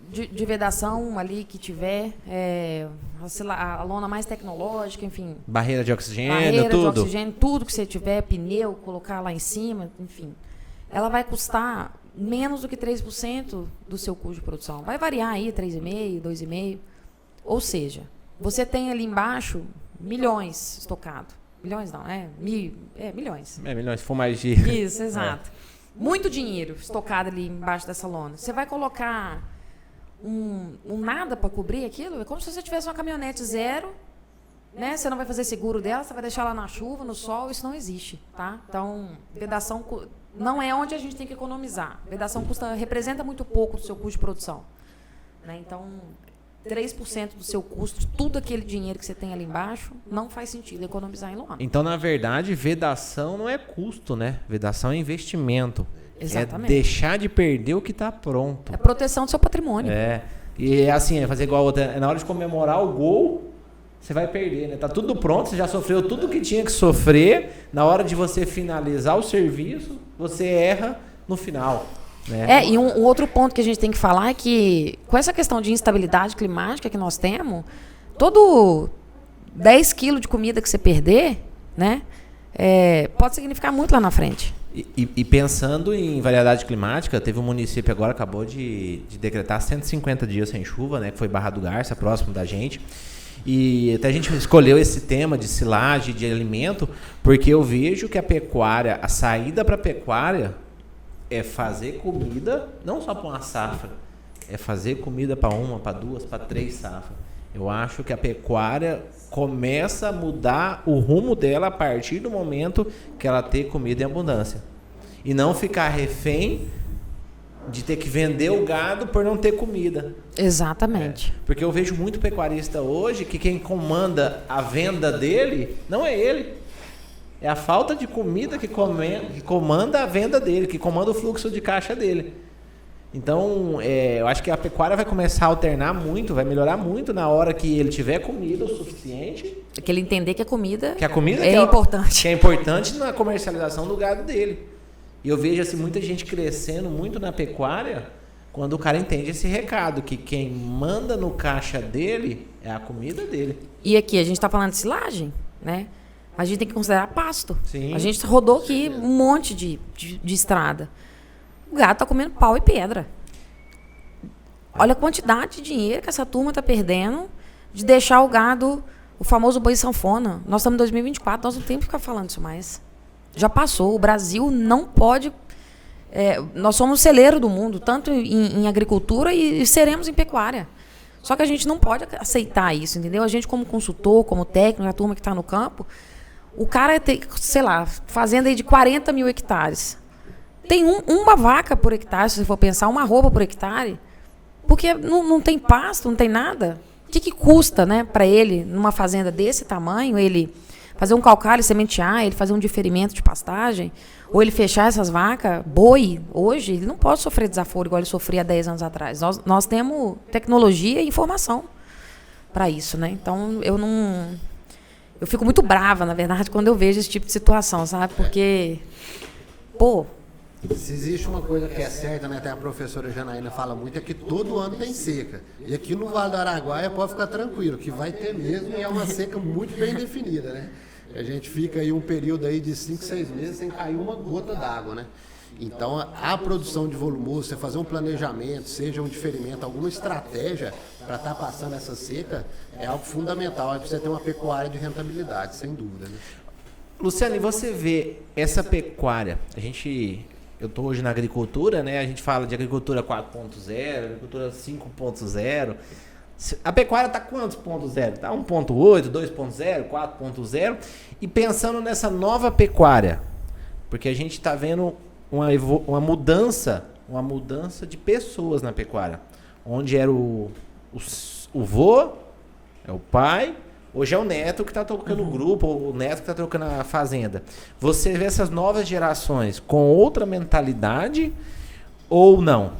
Speaker 3: de vedação ali que tiver, a lona mais tecnológica, enfim.
Speaker 2: Barreira de oxigênio,
Speaker 3: Barreira
Speaker 2: tudo?
Speaker 3: de oxigênio, tudo que você tiver, pneu, colocar lá em cima, enfim. Ela vai custar menos do que 3% do seu custo de produção. Vai variar aí, 3,5%, 2,5%. Ou seja, você tem ali embaixo milhões estocado. Milhões não, milhões.
Speaker 2: Milhões, se for mais de...
Speaker 3: Isso, exato. Muito dinheiro estocado ali embaixo dessa lona. Você vai colocar um nada para cobrir aquilo? É como se você tivesse uma caminhonete zero, né? Você não vai fazer seguro dela, você vai deixar ela na chuva, no sol, isso não existe, tá? Então, vedação não é onde a gente tem que economizar. Vedação representa muito pouco do seu custo de produção, né? Então, 3% do seu custo, tudo aquele dinheiro que você tem ali embaixo, não faz sentido economizar em lona.
Speaker 2: Então, na verdade, vedação não é custo, né? Vedação é investimento.
Speaker 3: Exatamente.
Speaker 2: É deixar de perder o que está pronto.
Speaker 3: É proteção do seu patrimônio.
Speaker 2: E é assim, é fazer igual a outra. Na hora de comemorar o gol, você vai perder, né? Tá tudo pronto, você já sofreu tudo que tinha que sofrer. Na hora de você finalizar o serviço, você erra no final. Né?
Speaker 3: E um outro ponto que a gente tem que falar é que, com essa questão de instabilidade climática que nós temos, todo 10 quilos de comida que você perder, né, pode significar muito lá na frente.
Speaker 2: E pensando em variedade climática, teve um município agora, acabou de decretar 150 dias sem chuva, né, que foi Barra do Garça, próximo da gente. E até a gente escolheu esse tema de silagem, de alimento, porque eu vejo que a pecuária, a saída para a pecuária é fazer comida, não só para uma safra, é fazer comida para uma, para duas, para 3 safras. Eu acho que a pecuária começa a mudar o rumo dela a partir do momento que ela tem comida em abundância. E não ficar refém de ter que vender o gado por não ter comida.
Speaker 3: Exatamente.
Speaker 2: Porque eu vejo muito pecuarista hoje que quem comanda a venda dele não é ele. É a falta de comida que comanda a venda dele, que comanda o fluxo de caixa dele. Então, eu acho que a pecuária vai começar a alternar muito, vai melhorar muito na hora que ele tiver comida o suficiente.
Speaker 3: Que ele entender que a comida,
Speaker 2: é
Speaker 3: importante.
Speaker 2: Que é importante na comercialização do gado dele. E eu vejo assim, muita gente crescendo muito na pecuária quando o cara entende esse recado, que quem manda no caixa dele é a comida dele.
Speaker 3: E aqui, a gente está falando de silagem, né? A gente tem que considerar pasto.
Speaker 2: Sim.
Speaker 3: A gente rodou aqui um monte de estrada. O gado está comendo pau e pedra. Olha a quantidade de dinheiro que essa turma está perdendo de deixar o gado, o famoso boi sanfona. Nós estamos em 2024, nós não temos que ficar falando isso mais. Já passou. O Brasil não pode... nós somos o celeiro do mundo, tanto em agricultura e seremos em pecuária. Só que a gente não pode aceitar isso, entendeu? A gente, como consultor, como técnico, a turma que está no campo, o cara tem, sei lá, fazenda aí de 40 mil hectares. Tem uma vaca por hectare, se você for pensar, uma arroba por hectare, porque não tem pasto, não tem nada. O que custa, né, para ele, numa fazenda desse tamanho, ele fazer um calcário, sementear, ele fazer um diferimento de pastagem, ou ele fechar essas vacas? Boi, hoje, ele não pode sofrer desaforo igual ele sofria há 10 anos atrás. Nós temos tecnologia e informação para isso, né? Então, eu fico muito brava, na verdade, quando eu vejo esse tipo de situação, sabe? Porque,
Speaker 1: se existe uma coisa que é certa, né, até a professora Janaína fala muito, é que todo ano tem seca. E aqui no Vale do Araguaia pode ficar tranquilo, que vai ter mesmo, e é uma seca muito bem definida, né? A gente fica aí um período aí de 5, 6 meses sem cair uma gota d'água, né? Então, a produção de volumoso, você fazer um planejamento, seja um diferimento, alguma estratégia para estar passando essa seca, é algo fundamental. É para você ter uma pecuária de rentabilidade, sem dúvida, né?
Speaker 2: Luciano, e você vê essa pecuária, a gente eu estou hoje na agricultura, né? A gente fala de agricultura 4.0, agricultura 5.0. A pecuária está quantos ponto zero? Está 1.8, 2.0, 4.0. E pensando nessa nova pecuária, porque a gente está vendo uma mudança de pessoas na pecuária. Onde era o vô, é o pai, hoje é o neto que está tocando o grupo, ou o neto que está tocando a fazenda. Você vê essas novas gerações com outra mentalidade ou não?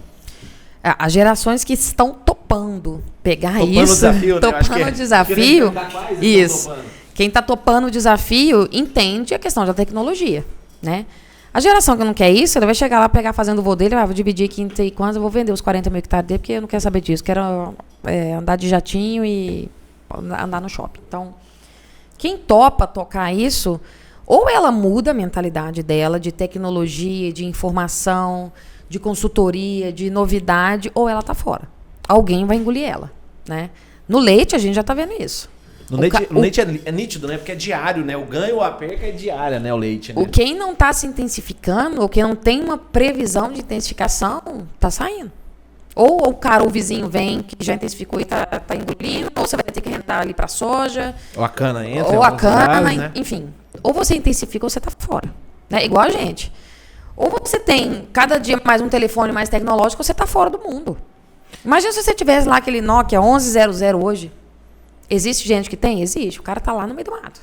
Speaker 3: As gerações que estão topando pegar
Speaker 2: Topando
Speaker 3: isso,
Speaker 2: o desafio, né?
Speaker 3: topando o desafio, isso. Quem está topando o desafio entende a questão da tecnologia, né? A geração que não quer isso, ele vai chegar lá, pegar a fazenda do vô dele, vou dividir aqui em não sei quantos, eu vou vender os 40 mil hectares dele, porque eu não quero saber disso, quero andar de jatinho e andar no shopping. Então, quem topa tocar isso, ou ela muda a mentalidade dela de tecnologia, de informação, de consultoria, de novidade, ou ela tá fora. Alguém vai engolir ela, né? No leite, a gente já tá vendo isso.
Speaker 2: No leite é nítido, né? Porque é diário, né? O ganho ou a perca é diária, né? O leite, né?
Speaker 3: Quem não está se intensificando, ou quem não tem uma previsão de intensificação, está saindo. Ou o cara, o vizinho vem, que já intensificou e está engolindo, ou você vai ter que rentar ali para soja.
Speaker 2: Ou a cana entra.
Speaker 3: Ou a cana,
Speaker 2: lugares, né?
Speaker 3: Enfim. Ou você intensifica ou você está fora. Né? Igual a gente. Ou você tem cada dia mais um telefone mais tecnológico, ou você está fora do mundo. Imagina se você tivesse lá aquele Nokia 1100 hoje. Existe gente que tem? Existe. O cara tá lá no meio do mato.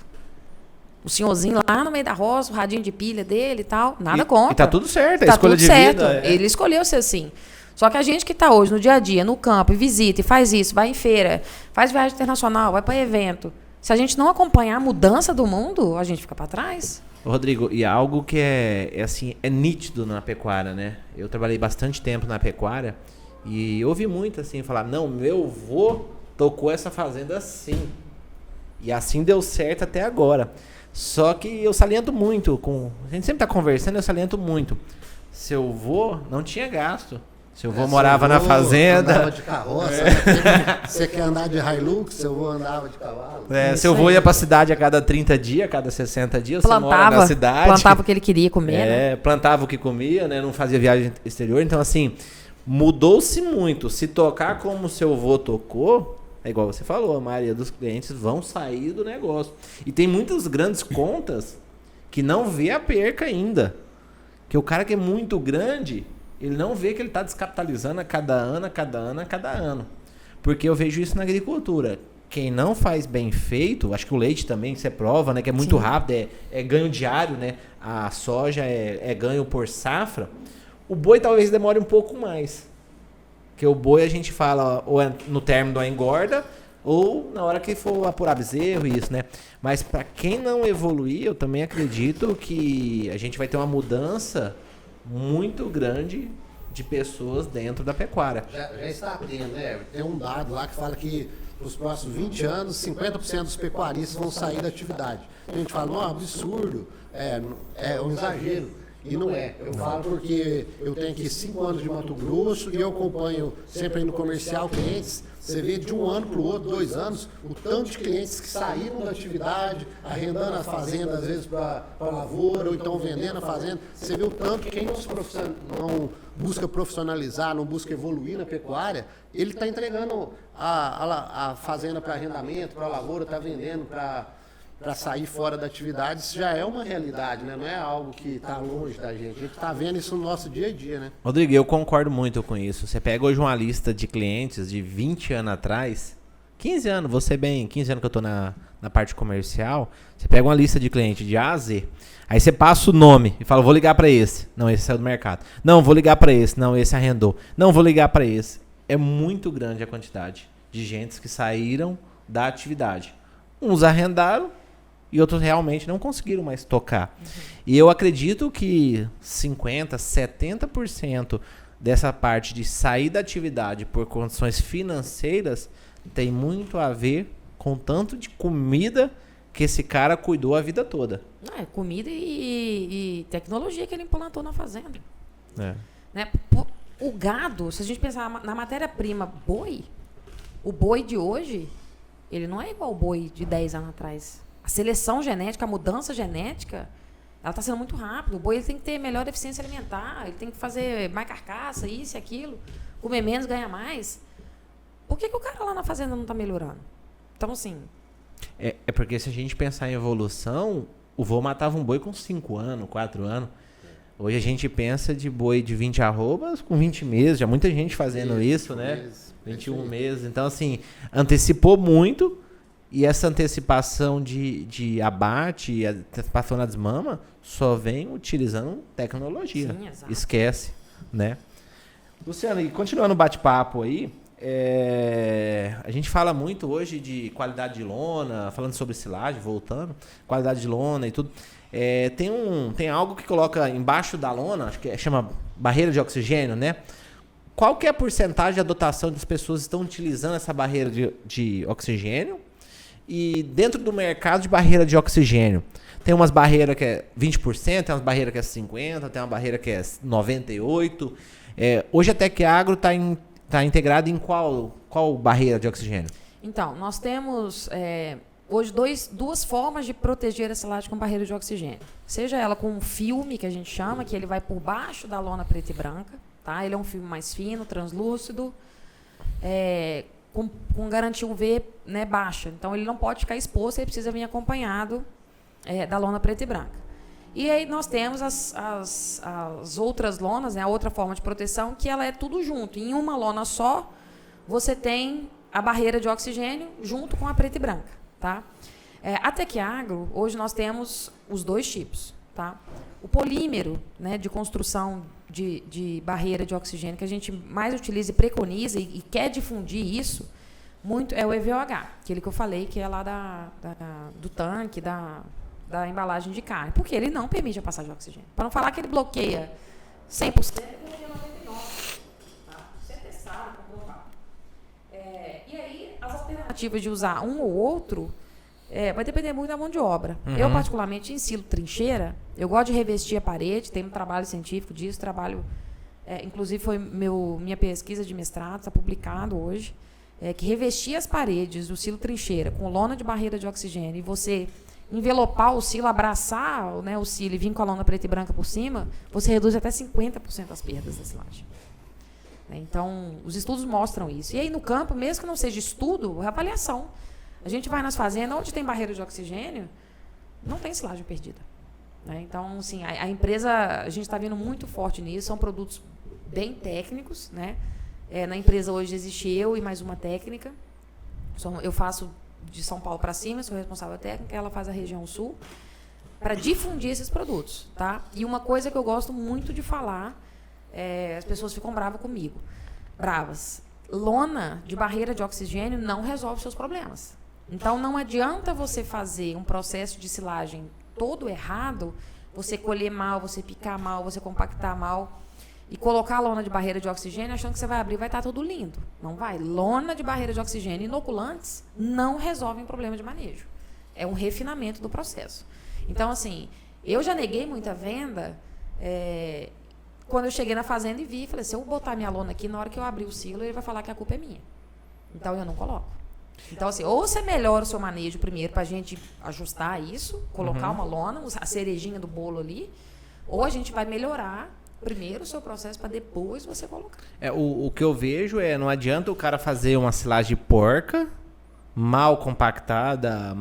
Speaker 3: O senhorzinho lá no meio da roça, o radinho de pilha dele e tal. Nada contra.
Speaker 2: E tá tudo certo,
Speaker 3: tá
Speaker 2: a escolha
Speaker 3: tudo
Speaker 2: de
Speaker 3: certo.
Speaker 2: vida.
Speaker 3: Ele escolheu ser assim. Só que a gente que tá hoje no dia a dia, no campo, e visita, e faz isso, vai em feira, faz viagem internacional, vai para evento. Se a gente não acompanhar a mudança do mundo, a gente fica para trás.
Speaker 2: Rodrigo, e algo que é nítido na pecuária, né? Eu trabalhei bastante tempo na pecuária e ouvi muito assim, falar, não, meu avô tocou essa fazenda assim. E assim deu certo até agora. Só que eu saliento muito, a gente sempre tá conversando, eu saliento muito. Seu avô não tinha gasto. Seu avô morava na fazenda.
Speaker 1: Andava de carroça. Você quer andar de Hilux, seu avô andava de cavalo.
Speaker 2: Seu avô ia pra cidade a cada 30 dias, a cada 60 dias. Você mora na cidade.
Speaker 3: Plantava o que ele queria comer, né?
Speaker 2: Plantava o que comia, né? Não fazia viagem exterior. Então, assim, mudou-se muito. Se tocar como seu avô tocou, é igual você falou, a maioria dos clientes vão sair do negócio. E tem muitas grandes contas que não vê a perca ainda. Que o cara que é muito grande, ele não vê que ele está descapitalizando a cada ano. Porque eu vejo isso na agricultura. Quem não faz bem feito, acho que o leite também, isso é prova, né? Que é muito rápido, é ganho diário, né? A soja é ganho por safra. O boi talvez demore um pouco mais. Porque o boi a gente fala ou é no término da engorda ou na hora que for apurar bezerro e isso, né? Mas para quem não evoluir, eu também acredito que a gente vai ter uma mudança muito grande de pessoas dentro da pecuária.
Speaker 1: Já está tendo, né? Tem um dado lá que fala que nos próximos 20 anos, 50% dos pecuaristas vão sair da atividade. A gente fala, não, absurdo, é um exagero. E não é. Eu falo porque eu tenho aqui 5 anos de Mato Grosso e eu acompanho sempre aí no comercial clientes. Você vê de um ano para o outro, 2 anos, o tanto de clientes que saíram da atividade, arrendando a fazenda, às vezes para lavoura, ou então vendendo a fazenda. Você vê o tanto que quem não busca profissionalizar, não busca evoluir na pecuária, ele está entregando a fazenda para arrendamento, para lavoura, está vendendo para sair fora da atividade. Isso já é uma realidade, né? Não é algo que está longe da gente. A gente está vendo isso no nosso dia a dia, né?
Speaker 2: Rodrigo, eu concordo muito com isso. Você pega hoje uma lista de clientes de 20 anos atrás, 15 anos, 15 anos que eu estou na parte comercial, você pega uma lista de clientes de A a Z, aí você passa o nome e fala, vou ligar para esse. Não, esse saiu do mercado. Não, vou ligar para esse. Não, esse arrendou. Não, vou ligar para esse. É muito grande a quantidade de gente que saíram da atividade. Uns arrendaram, e outros realmente não conseguiram mais tocar. E eu acredito que 50%, 70% dessa parte de sair da atividade por condições financeiras tem muito a ver com o tanto de comida que esse cara cuidou a vida toda.
Speaker 3: Comida e tecnologia que ele implantou na fazenda. Né? O gado, se a gente pensar na matéria-prima boi, o boi de hoje, ele não é igual ao boi de 10 anos atrás. A seleção genética, a mudança genética ela está sendo muito rápida. O boi ele tem que ter melhor eficiência alimentar, ele tem que fazer mais carcaça, isso e aquilo, comer menos, ganhar mais. Por que o cara lá na fazenda não está melhorando? Então, assim...
Speaker 2: É porque se a gente pensar em evolução, o vô matava um boi com 5 anos, 4 anos. Hoje a gente pensa de boi de 20 arrobas com 20 meses. Já muita gente fazendo isso, né? 21 meses. Então, assim, antecipou muito. E essa antecipação de abate e antecipação na desmama só vem utilizando tecnologia.
Speaker 3: Sim, exato.
Speaker 2: Esquece, né? Luciano, e continuando o bate-papo aí, a gente fala muito hoje de qualidade de lona, falando sobre silagem, voltando, qualidade de lona e tudo. Tem algo que coloca embaixo da lona, acho que chama barreira de oxigênio, né? Qual que é a porcentagem de adotação das pessoas que estão utilizando essa barreira de oxigênio? E dentro do mercado de barreira de oxigênio, tem umas barreiras que é 20%, tem umas barreiras que é 50%, tem uma barreira que é 98%. Hoje a Tec Agro está integrada em qual barreira de oxigênio?
Speaker 3: Então, nós temos hoje duas formas de proteger a silagem com barreira de oxigênio. Seja ela com um filme, que a gente chama, que ele vai por baixo da lona preta e branca. Tá? Ele é um filme mais fino, translúcido, com garantia UV, né, baixa. Então, ele não pode ficar exposto, ele precisa vir acompanhado da lona preta e branca. E aí nós temos as outras lonas, né, a outra forma de proteção, que ela é tudo junto. Em uma lona só, você tem a barreira de oxigênio junto com a preta e branca. Tá? A Tec Agro, hoje nós temos os dois tipos. Tá? O polímero, né, de construção de barreira de oxigênio que a gente mais utiliza e preconiza e quer difundir isso muito é o EVOH, aquele que eu falei que é lá do tanque, da embalagem de carne, porque ele não permite a passagem de oxigênio. Para não falar que ele bloqueia 100%, ele bloqueia 99%. Tá? Isso é testado, comprovado. E aí, as alternativas de usar um ou outro vai depender muito da mão de obra.
Speaker 2: Uhum.
Speaker 3: Eu, particularmente, em silo trincheira, eu gosto de revestir a parede, tem um trabalho científico disso, inclusive foi minha pesquisa de mestrado, está publicado hoje, que revestir as paredes do silo trincheira com lona de barreira de oxigênio e você envelopar o silo, abraçar, né, o silo e vir com a lona preta e branca por cima, você reduz até 50% as perdas da silagem. Então, os estudos mostram isso. E aí, no campo, mesmo que não seja estudo, é avaliação. A gente vai nas fazendas, onde tem barreira de oxigênio, não tem silagem perdida. Então, assim, a empresa, a gente está vindo muito forte nisso, são produtos bem técnicos. Né? Na empresa hoje existe eu e mais uma técnica. Eu faço de São Paulo para cima, sou responsável técnica, ela faz a região sul, para difundir esses produtos. Tá? E uma coisa que eu gosto muito de falar, as pessoas ficam bravas comigo. Bravas. Lona de barreira de oxigênio não resolve seus problemas. Então, não adianta você fazer um processo de silagem todo errado, você colher mal, você picar mal, você compactar mal, e colocar a lona de barreira de oxigênio achando que você vai abrir e vai estar tudo lindo. Não vai. Lona de barreira de oxigênio inoculantes não resolvem problema de manejo. É um refinamento do processo. Então, assim, eu já neguei muita venda quando eu cheguei na fazenda e vi, falei, se eu botar minha lona aqui, na hora que eu abrir o silo, ele vai falar que a culpa é minha. Então, eu não coloco. Então, assim, ou você melhora o seu manejo primeiro para a gente ajustar isso, colocar uma lona, a cerejinha do bolo ali, ou a gente vai melhorar primeiro o seu processo para depois você colocar.
Speaker 2: O que eu vejo não adianta o cara fazer uma silagem porca, mal compactada,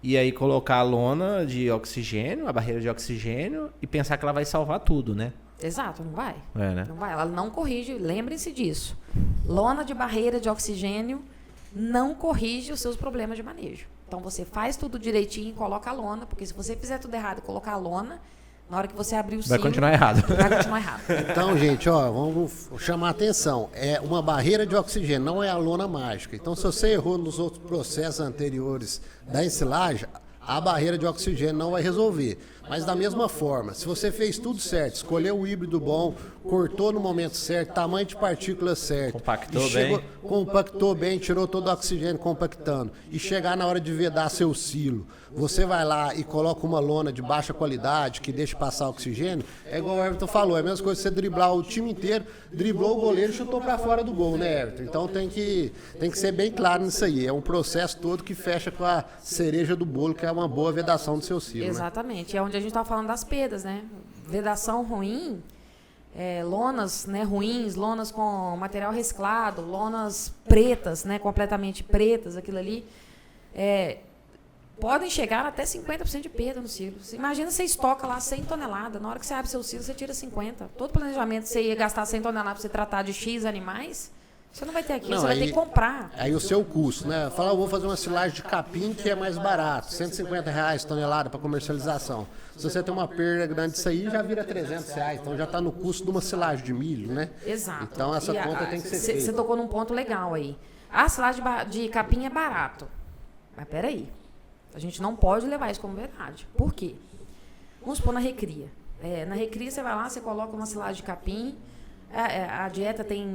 Speaker 2: e aí colocar a lona de oxigênio, a barreira de oxigênio, e pensar que ela vai salvar tudo, né?
Speaker 3: Exato, não vai.
Speaker 2: Né?
Speaker 3: Não vai. Ela não corrige, lembrem-se disso. Lona de barreira de oxigênio não corrige os seus problemas de manejo. Então, você faz tudo direitinho e coloca a lona, porque se você fizer tudo errado e colocar a lona, na hora que você abrir o silo...
Speaker 2: Vai continuar errado.
Speaker 3: Vai continuar errado.
Speaker 1: Então, gente, vamos chamar a atenção. É uma barreira de oxigênio, não é a lona mágica. Então, se você errou nos outros processos anteriores da ensilagem, a barreira de oxigênio não vai resolver. Mas da mesma forma, se você fez tudo certo, escolheu o híbrido bom, cortou no momento certo, tamanho de partícula certo, compactou bem, tirou todo o oxigênio compactando, e chegar na hora de vedar seu silo, você vai lá e coloca uma lona de baixa qualidade que deixa passar oxigênio, é igual o Everton falou, é a mesma coisa que você driblar o time inteiro, driblou o goleiro e chutou para fora do gol, né, Everton? Então tem que ser bem claro nisso aí, é um processo todo que fecha com a cereja do bolo, que é uma boa vedação do seu silo.
Speaker 3: Exatamente, é onde a gente estava falando das perdas, né? Vedação ruim, lonas, né, ruins, lonas com material reciclado, lonas pretas, né, completamente pretas, aquilo ali, podem chegar até 50% de perda no silo. Imagina você estoca lá 100 toneladas, na hora que você abre seu silo, você tira 50. Todo planejamento, você ia gastar 100 toneladas para você tratar de X animais, você não vai ter aquilo, você vai ter que comprar.
Speaker 1: Aí o seu custo, né? Fala, eu vou fazer uma silagem de capim que é mais barato, R$150 tonelada para comercialização. Se você tem uma perda grande disso aí, já vira R$300, então já está no custo de uma silagem de milho, né?
Speaker 3: Exato.
Speaker 1: Então essa conta tem que ser feita.
Speaker 3: Você tocou num ponto legal aí. A silagem de capim é barato. Mas peraí, a gente não pode levar isso como verdade. Por quê? Vamos supor na recria. Na recria você vai lá, você coloca uma silagem de capim. A dieta tem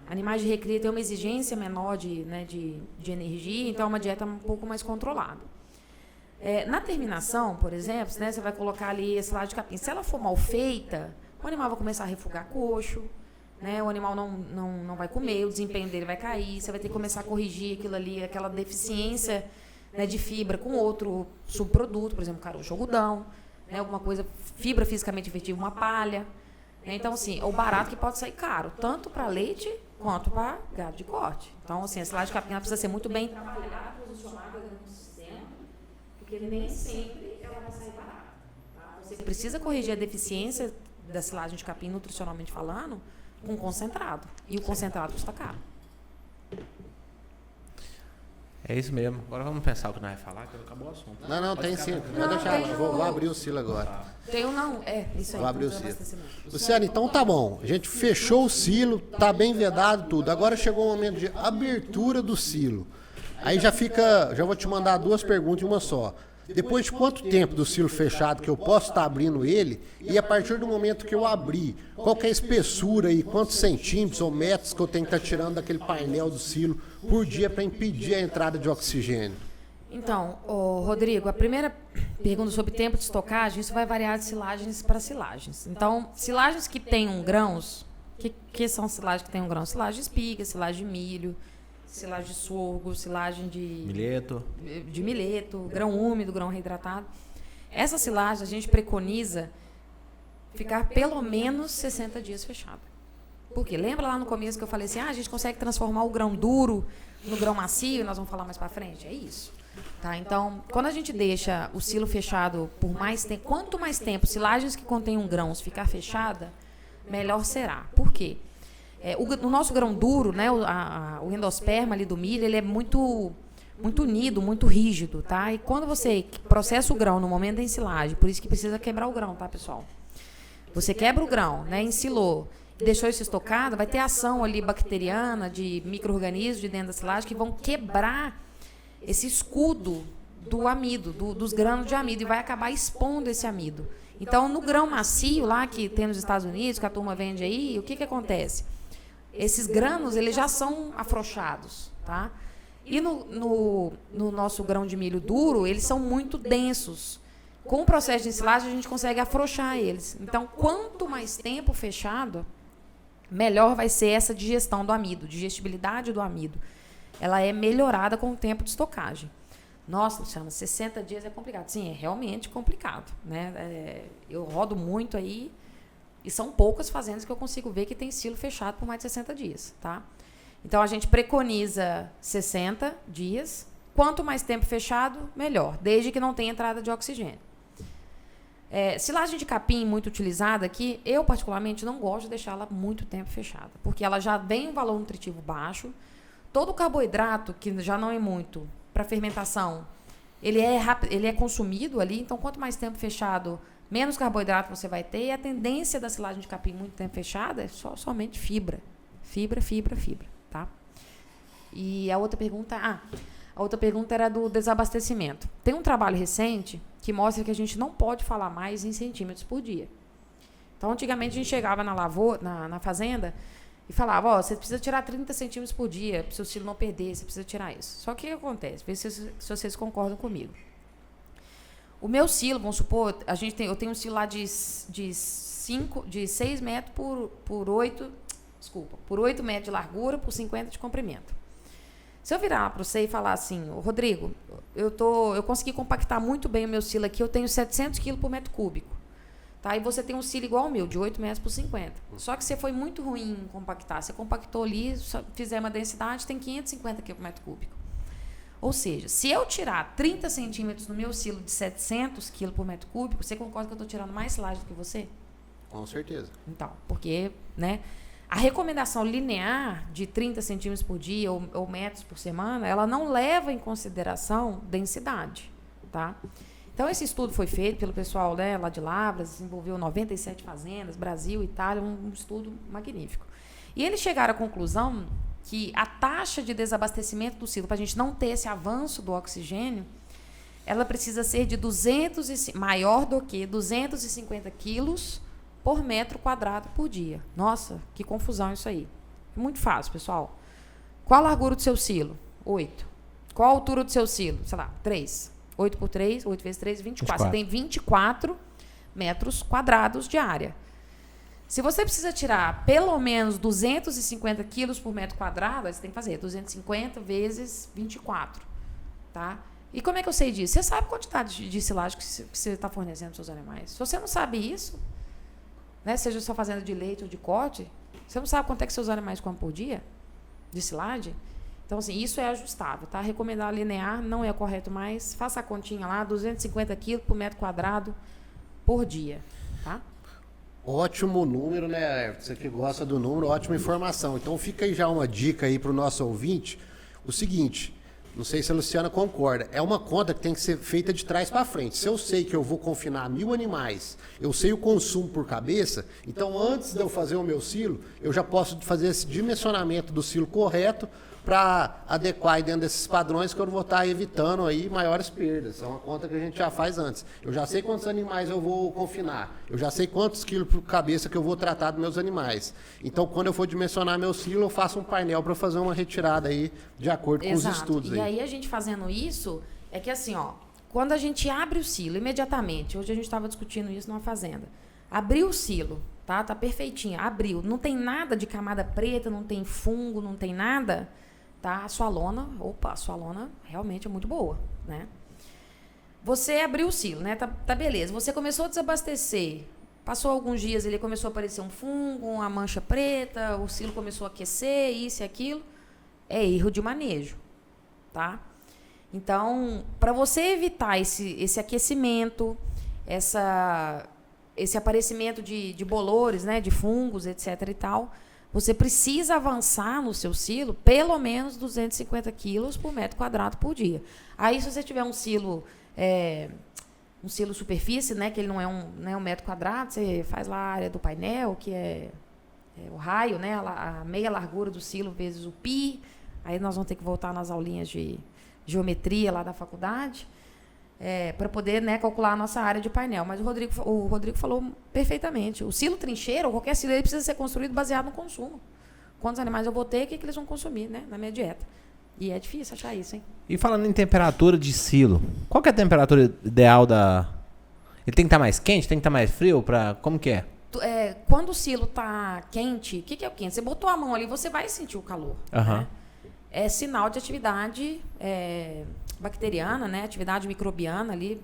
Speaker 3: animais de recria tem uma exigência menor de energia, então é uma dieta um pouco mais controlada. Na terminação, por exemplo, né, você vai colocar ali esse lado de capim. Se ela for mal feita, o animal vai começar a refugar coxo, né, o animal não vai comer, o desempenho dele vai cair, você vai ter que começar a corrigir aquilo ali, aquela deficiência, né, de fibra com outro subproduto, por exemplo, caroço ou algodão, né, alguma coisa, fibra fisicamente efetiva, uma palha. Então, assim, o barato que pode sair caro, tanto para leite quanto para gado de corte. Então, assim, a silagem de capim precisa ser muito bem trabalhada, posicionada no sistema, porque nem sempre ela vai sair barata. Tá? Você precisa corrigir a deficiência da silagem de capim, nutricionalmente falando, com concentrado. E o concentrado custa caro.
Speaker 2: É isso mesmo. Agora vamos pensar o que nós vamos falar, que acabou o assunto.
Speaker 1: Não, tem sim. Vou deixar, vou abrir o silo agora.
Speaker 3: Tem um não, isso aí.
Speaker 1: Vou abrir o silo. Luciano, então tá bom. A gente fechou o silo, tá bem vedado tudo. Agora chegou o momento de abertura do silo. Aí já vou te mandar 2 perguntas em uma só. Depois de quanto tempo do silo fechado que eu posso estar abrindo ele, e a partir do momento que eu abrir, qual que é a espessura e quantos centímetros ou metros que eu tenho que estar tirando daquele painel do silo por dia para impedir a entrada de oxigênio?
Speaker 3: Então, Rodrigo, a primeira pergunta sobre tempo de estocagem, isso vai variar de silagens para silagens. Então, silagens que tenham grãos, que são silagens que tenham grãos? Silagem de espiga, silagem de milho, silagem de sorgo, silagem de mileto, grão úmido, grão reidratado. Essa silagem a gente preconiza ficar pelo menos 60 dias fechada. Por quê? Lembra lá no começo que eu falei assim, a gente consegue transformar o grão duro no grão macio, e nós vamos falar mais para frente? É isso. Tá? Então, quando a gente deixa o silo fechado por mais tempo, quanto mais tempo silagens que contenham grãos ficar fechada, melhor será. Por quê? O nosso grão duro, né, o endosperma ali do milho, ele é muito unido, muito rígido, tá? E quando você processa o grão no momento da ensilagem, por isso que precisa quebrar o grão, tá, pessoal? Você quebra o grão, né, ensilou, deixou isso estocado, vai ter ação ali bacteriana, de micro-organismos de dentro da silagem que vão quebrar esse escudo do amido, dos grãos de amido, e vai acabar expondo esse amido. Então, no grão macio lá que tem nos Estados Unidos, que a turma vende aí, o que acontece? Esses grãos, eles já são afrouxados, tá? E no nosso grão de milho duro, eles são muito densos. Com o processo de ensilagem, a gente consegue afrouxar eles. Então, quanto mais tempo fechado, melhor vai ser essa digestão do amido, digestibilidade do amido. Ela é melhorada com o tempo de estocagem. Nossa, Luciana, 60 dias é complicado. Sim, é realmente complicado, né? Eu rodo muito aí, e são poucas fazendas que eu consigo ver que tem silo fechado por mais de 60 dias, tá? Então, a gente preconiza 60 dias. Quanto mais tempo fechado, melhor, desde que não tenha entrada de oxigênio. Silagem de capim muito utilizada aqui, eu particularmente não gosto de deixá-la muito tempo fechada, porque ela já vem um valor nutritivo baixo, todo o carboidrato, que já não é muito, para fermentação, ele é consumido ali, então quanto mais tempo fechado, menos carboidrato você vai ter, e a tendência da silagem de capim muito tempo fechada é somente fibra. Fibra, tá? E a outra pergunta era do desabastecimento. Tem um trabalho recente que mostra que a gente não pode falar mais em centímetros por dia. Então, antigamente, a gente chegava na fazenda e falava, você precisa tirar 30 centímetros por dia, para o seu silo não perder, você precisa tirar isso. Só que o que acontece? Vê se vocês concordam comigo. O meu silo, vamos supor, eu tenho um silo lá de 6 metros por 8 metros de largura por 50 de comprimento. Se eu virar para você e falar assim, Rodrigo, eu consegui compactar muito bem o meu silo aqui, eu tenho 700 kg por metro cúbico. Tá? E você tem um silo igual ao meu, de 8 metros por 50. Só que você foi muito ruim em compactar. Você compactou ali, fizer uma densidade, tem 550 kg por metro cúbico. Ou seja, se eu tirar 30 centímetros no meu silo de 700 kg por metro cúbico, você concorda que eu estou tirando mais silagem do que você?
Speaker 1: Com certeza.
Speaker 3: Então, porque, né, a recomendação linear de 30 centímetros por dia ou metros por semana, ela não leva em consideração densidade, tá? Então, esse estudo foi feito pelo pessoal, né, lá de Lavras, desenvolveu 97 fazendas, Brasil, Itália, um estudo magnífico. E eles chegaram à conclusão que a taxa de desabastecimento do silo, para a gente não ter esse avanço do oxigênio, ela precisa ser de maior do que 250 quilos por metro quadrado por dia. Nossa, que confusão isso aí. É muito fácil, pessoal. Qual a largura do seu silo? 8. Qual a altura do seu silo? Sei lá, 3. 8 por 3, 8 vezes 3, 24. Você tem 24 metros quadrados de área. Se você precisa tirar pelo menos 250 quilos por metro quadrado, aí você tem que fazer 250 vezes 24. Tá? E como é que eu sei disso? Você sabe a quantidade de silagem que você está fornecendo para os seus animais. Se você não sabe isso, né, seja só fazenda de leite ou de corte, você não sabe quanto é que seus animais comem por dia de silagem. Então, assim, isso é ajustável, tá? Recomendar linear não é correto mais. Faça a continha lá, 250 quilos por metro quadrado por dia, tá?
Speaker 1: Ótimo número, né? Você que gosta do número, ótima informação. Então fica aí já uma dica aí para o nosso ouvinte. O seguinte, não sei se a Luciana concorda, é uma conta que tem que ser feita de trás para frente. Se eu sei que eu vou confinar 1.000 animais, eu sei o consumo por cabeça, então antes de eu fazer o meu silo, eu já posso fazer esse dimensionamento do silo correto para adequar aí dentro desses padrões que eu vou estar evitando aí maiores perdas. É uma conta que a gente já faz antes. Eu já sei quantos animais eu vou confinar. Eu já sei quantos quilos por cabeça que eu vou tratar dos meus animais. Então, quando eu for dimensionar meu silo, eu faço um painel para fazer uma retirada aí de acordo com os estudos.
Speaker 3: E aí a gente fazendo isso, é que assim, ó, quando a gente abre o silo, imediatamente, hoje a gente estava discutindo isso numa fazenda, abriu o silo, tá perfeitinho, abriu, não tem nada de camada preta, não tem fungo, não tem nada, tá? A sua lona realmente é muito boa, né? Você abriu o silo, né? Tá beleza. Você começou a desabastecer. Passou alguns dias, ele começou a aparecer um fungo, uma mancha preta, o silo começou a aquecer, isso e aquilo. É erro de manejo, tá? Então, para você evitar esse aquecimento, esse aparecimento de bolores, né? De fungos, etc. e tal, você precisa avançar no seu silo pelo menos 250 quilos por metro quadrado por dia. Aí, se você tiver um silo superfície, né, que ele não é um metro quadrado, você faz lá a área do painel, que é o raio, né, a meia largura do silo vezes o pi. Aí nós vamos ter que voltar nas aulinhas de geometria lá da faculdade, para poder, né, calcular a nossa área de painel. Mas o Rodrigo falou perfeitamente. O silo trincheiro, ou qualquer silo, ele precisa ser construído baseado no consumo. Quantos animais eu vou ter, o que eles vão consumir, né, na minha dieta. E é difícil achar isso, hein?
Speaker 2: E falando em temperatura de silo, qual que é a temperatura ideal da... Ele tem que estar mais quente, tem que estar mais frio? Como que é?
Speaker 3: Quando o silo está quente, o que é o quente? Você botou a mão ali, você vai sentir o calor. Né? É sinal de atividade bacteriana, né? Atividade microbiana ali,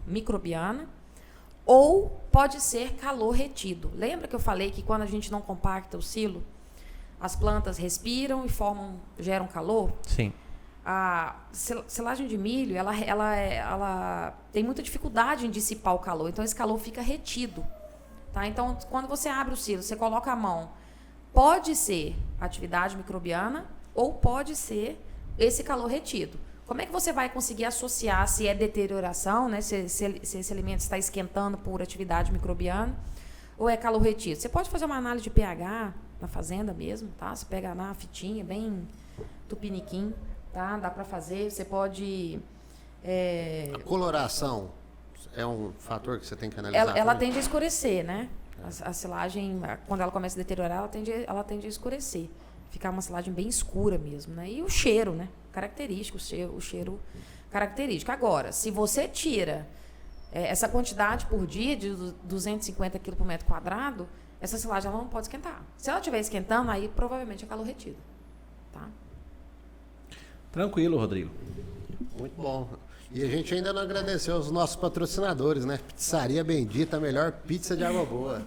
Speaker 3: microbiana. Ou pode ser calor retido. Lembra que eu falei que quando a gente não compacta o silo, as plantas respiram e geram calor?
Speaker 2: Sim.
Speaker 3: A silagem de milho, ela tem muita dificuldade em dissipar o calor. Então, esse calor fica retido. Tá? Então, quando você abre o silo, você coloca a mão. Pode ser atividade microbiana ou pode ser esse calor retido. Como é que você vai conseguir associar se é deterioração, né? se esse alimento está esquentando por atividade microbiana ou é calor retido? Você pode fazer uma análise de pH na fazenda mesmo, tá? Você pega na fitinha, bem tupiniquim, tá? Dá para fazer. Você pode...
Speaker 1: A coloração é um fator que você tem que analisar?
Speaker 3: Ela tende a escurecer, né? A silagem, quando ela começa a deteriorar, ela tende a escurecer. Ficar uma silagem bem escura mesmo, né? E o cheiro, né? Característico, o cheiro característico. Agora, se você tira essa quantidade por dia de 250 kg por metro quadrado, essa silagem ela não pode esquentar. Se ela estiver esquentando, aí provavelmente é calor retido. Tá?
Speaker 2: Tranquilo, Rodrigo.
Speaker 1: Muito bom. E a gente ainda não agradeceu aos nossos patrocinadores, né? Pizzaria Bendita, a melhor pizza de água boa.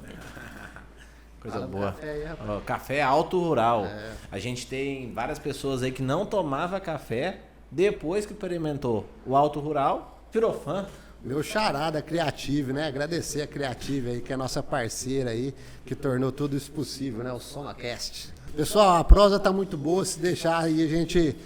Speaker 2: Coisa boa.
Speaker 1: Café aí, rapaz.
Speaker 2: Café alto rural. A gente tem várias pessoas aí que não tomava café, depois que experimentou o alto rural, virou fã.
Speaker 1: Meu xará da Creative, né? Agradecer a Creative aí, que é a nossa parceira aí, que tornou tudo isso possível, né? O SomaCast. Pessoal, a prosa tá muito boa, se deixar aí a gente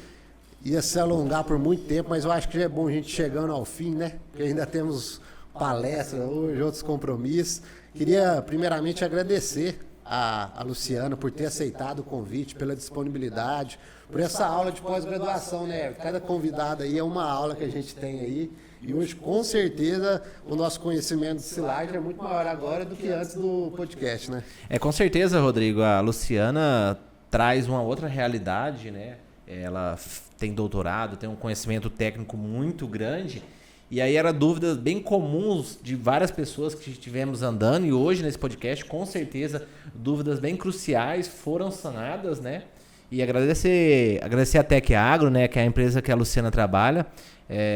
Speaker 1: ia se alongar por muito tempo, mas eu acho que já é bom a gente chegando ao fim, né? Porque ainda temos palestra hoje, outros compromissos. Queria primeiramente agradecer a Luciana por ter aceitado o convite, pela disponibilidade, por essa aula de pós-graduação, né? Cada convidado aí é uma aula que a gente tem aí. E hoje, com certeza, o nosso conhecimento de silagem é muito maior agora do que antes do podcast, né?
Speaker 2: Com certeza, Rodrigo. A Luciana traz uma outra realidade, né? Ela tem doutorado, tem um conhecimento técnico muito grande. E aí eram dúvidas bem comuns de várias pessoas que estivemos andando. E hoje, nesse podcast, com certeza, dúvidas bem cruciais foram sanadas, né? E agradecer a Tec Agro, né? Que é a empresa que a Luciana trabalha.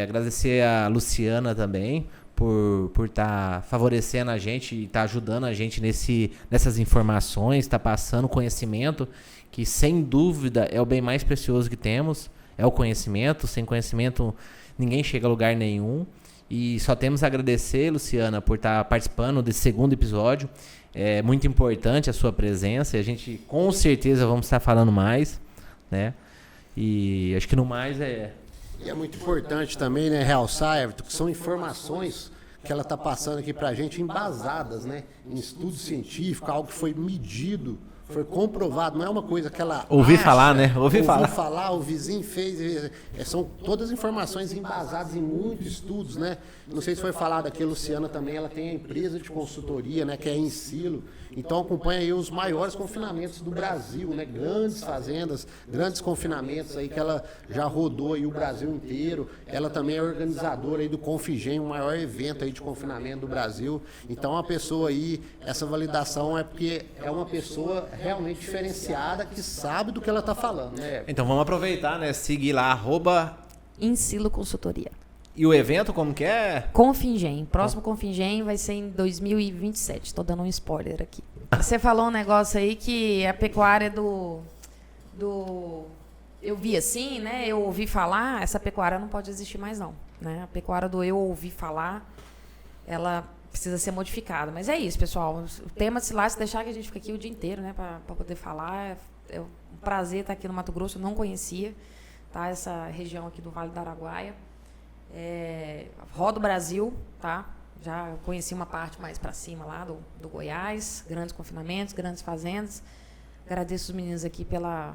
Speaker 2: Agradecer a Luciana também por estar favorecendo a gente e estar ajudando a gente nessas informações, estar passando conhecimento, que sem dúvida é o bem mais precioso que temos, é o conhecimento. Sem conhecimento ninguém chega a lugar nenhum. E só temos a agradecer, Luciana, por estar participando desse segundo episódio. É muito importante a sua presença e a gente com certeza vamos estar falando mais, né? E acho que no mais
Speaker 1: E é muito importante também, né, realçar, Everton, que são informações que ela está passando aqui para a gente embasadas, né, em estudo científico, algo que foi medido, foi comprovado, não é uma coisa que ela
Speaker 2: ouvi
Speaker 1: acha,
Speaker 2: falar, né? Ouvi
Speaker 1: falar, o vizinho fez, são todas informações embasadas em muitos estudos, né? Não sei se foi falado aqui, a Luciana também, ela tem a empresa de consultoria, né, que é Ensilo, então acompanha aí os maiores confinamentos do Brasil, né? Grandes fazendas, grandes confinamentos aí que ela já rodou aí o Brasil inteiro. Ela também é organizadora aí do Configem, o maior evento aí de confinamento do Brasil. Então a pessoa aí, essa validação é porque é uma pessoa realmente diferenciada que sabe do que ela está falando, né?
Speaker 2: Então vamos aproveitar, né? Seguir lá,
Speaker 3: Ensilo Consultoria.
Speaker 2: E o evento como que é?
Speaker 3: Confingem. Próximo Confingem vai ser em 2027. Estou dando um spoiler aqui. Você falou um negócio aí que a pecuária do... Eu vi assim, né? Eu ouvi falar, essa pecuária não pode existir mais não, né? A pecuária do eu ouvi falar, ela precisa ser modificada. Mas é isso, pessoal. O tema, se deixar que a gente fica aqui o dia inteiro, né? Para poder falar. É um prazer estar aqui no Mato Grosso. Eu não conhecia, tá? Essa região aqui do Vale do Araguaia. Rodo o Brasil, tá? Já conheci uma parte mais para cima lá do Goiás, grandes confinamentos, grandes fazendas. Agradeço os meninos aqui pela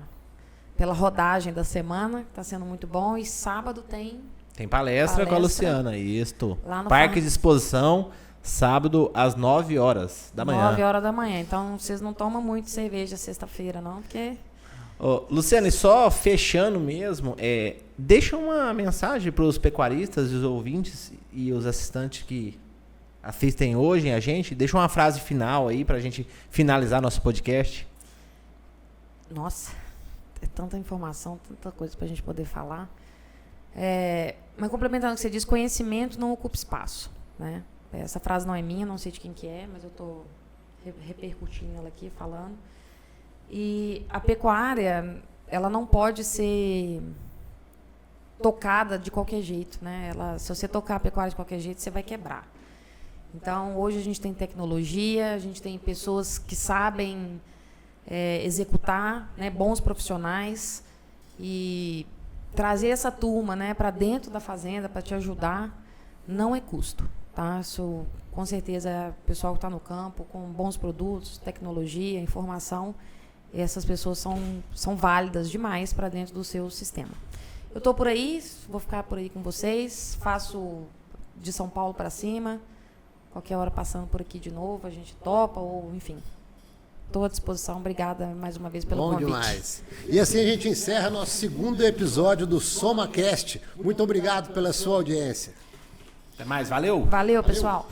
Speaker 3: rodagem da semana, que está sendo muito bom. E sábado tem
Speaker 2: palestra com a Luciana, isso.
Speaker 3: Lá no
Speaker 2: Parque de Exposição, sábado às 9 horas da manhã.
Speaker 3: 9 horas da manhã. Então vocês não tomam muito cerveja sexta-feira, não, porque...
Speaker 2: Luciana, e só fechando mesmo, deixa uma mensagem para os pecuaristas, os ouvintes e os assistentes que assistem hoje a gente. Deixa uma frase final aí para a gente finalizar nosso podcast.
Speaker 3: Nossa, é tanta informação, tanta coisa para a gente poder falar. Mas complementando o que você diz, conhecimento não ocupa espaço, né? Essa frase não é minha, não sei de quem que é, mas eu estou repercutindo ela aqui, falando. E a pecuária, ela não pode ser tocada de qualquer jeito, né? Se você tocar a pecuária de qualquer jeito, você vai quebrar. Então, hoje a gente tem tecnologia, a gente tem pessoas que sabem executar, né? Bons profissionais, e trazer essa turma, né, para dentro da fazenda para te ajudar não é custo, tá? Isso, com certeza, o pessoal que está no campo com bons produtos, tecnologia, informação, essas pessoas são válidas demais para dentro do seu sistema. Eu estou por aí, vou ficar por aí com vocês, faço de São Paulo para cima, qualquer hora passando por aqui de novo, a gente topa, ou enfim, estou à disposição. Obrigada mais uma vez pelo convite. Bom
Speaker 1: demais. E assim a gente encerra nosso segundo episódio do SomaCast. Muito obrigado pela sua audiência.
Speaker 2: Até mais, valeu!
Speaker 3: Valeu, pessoal!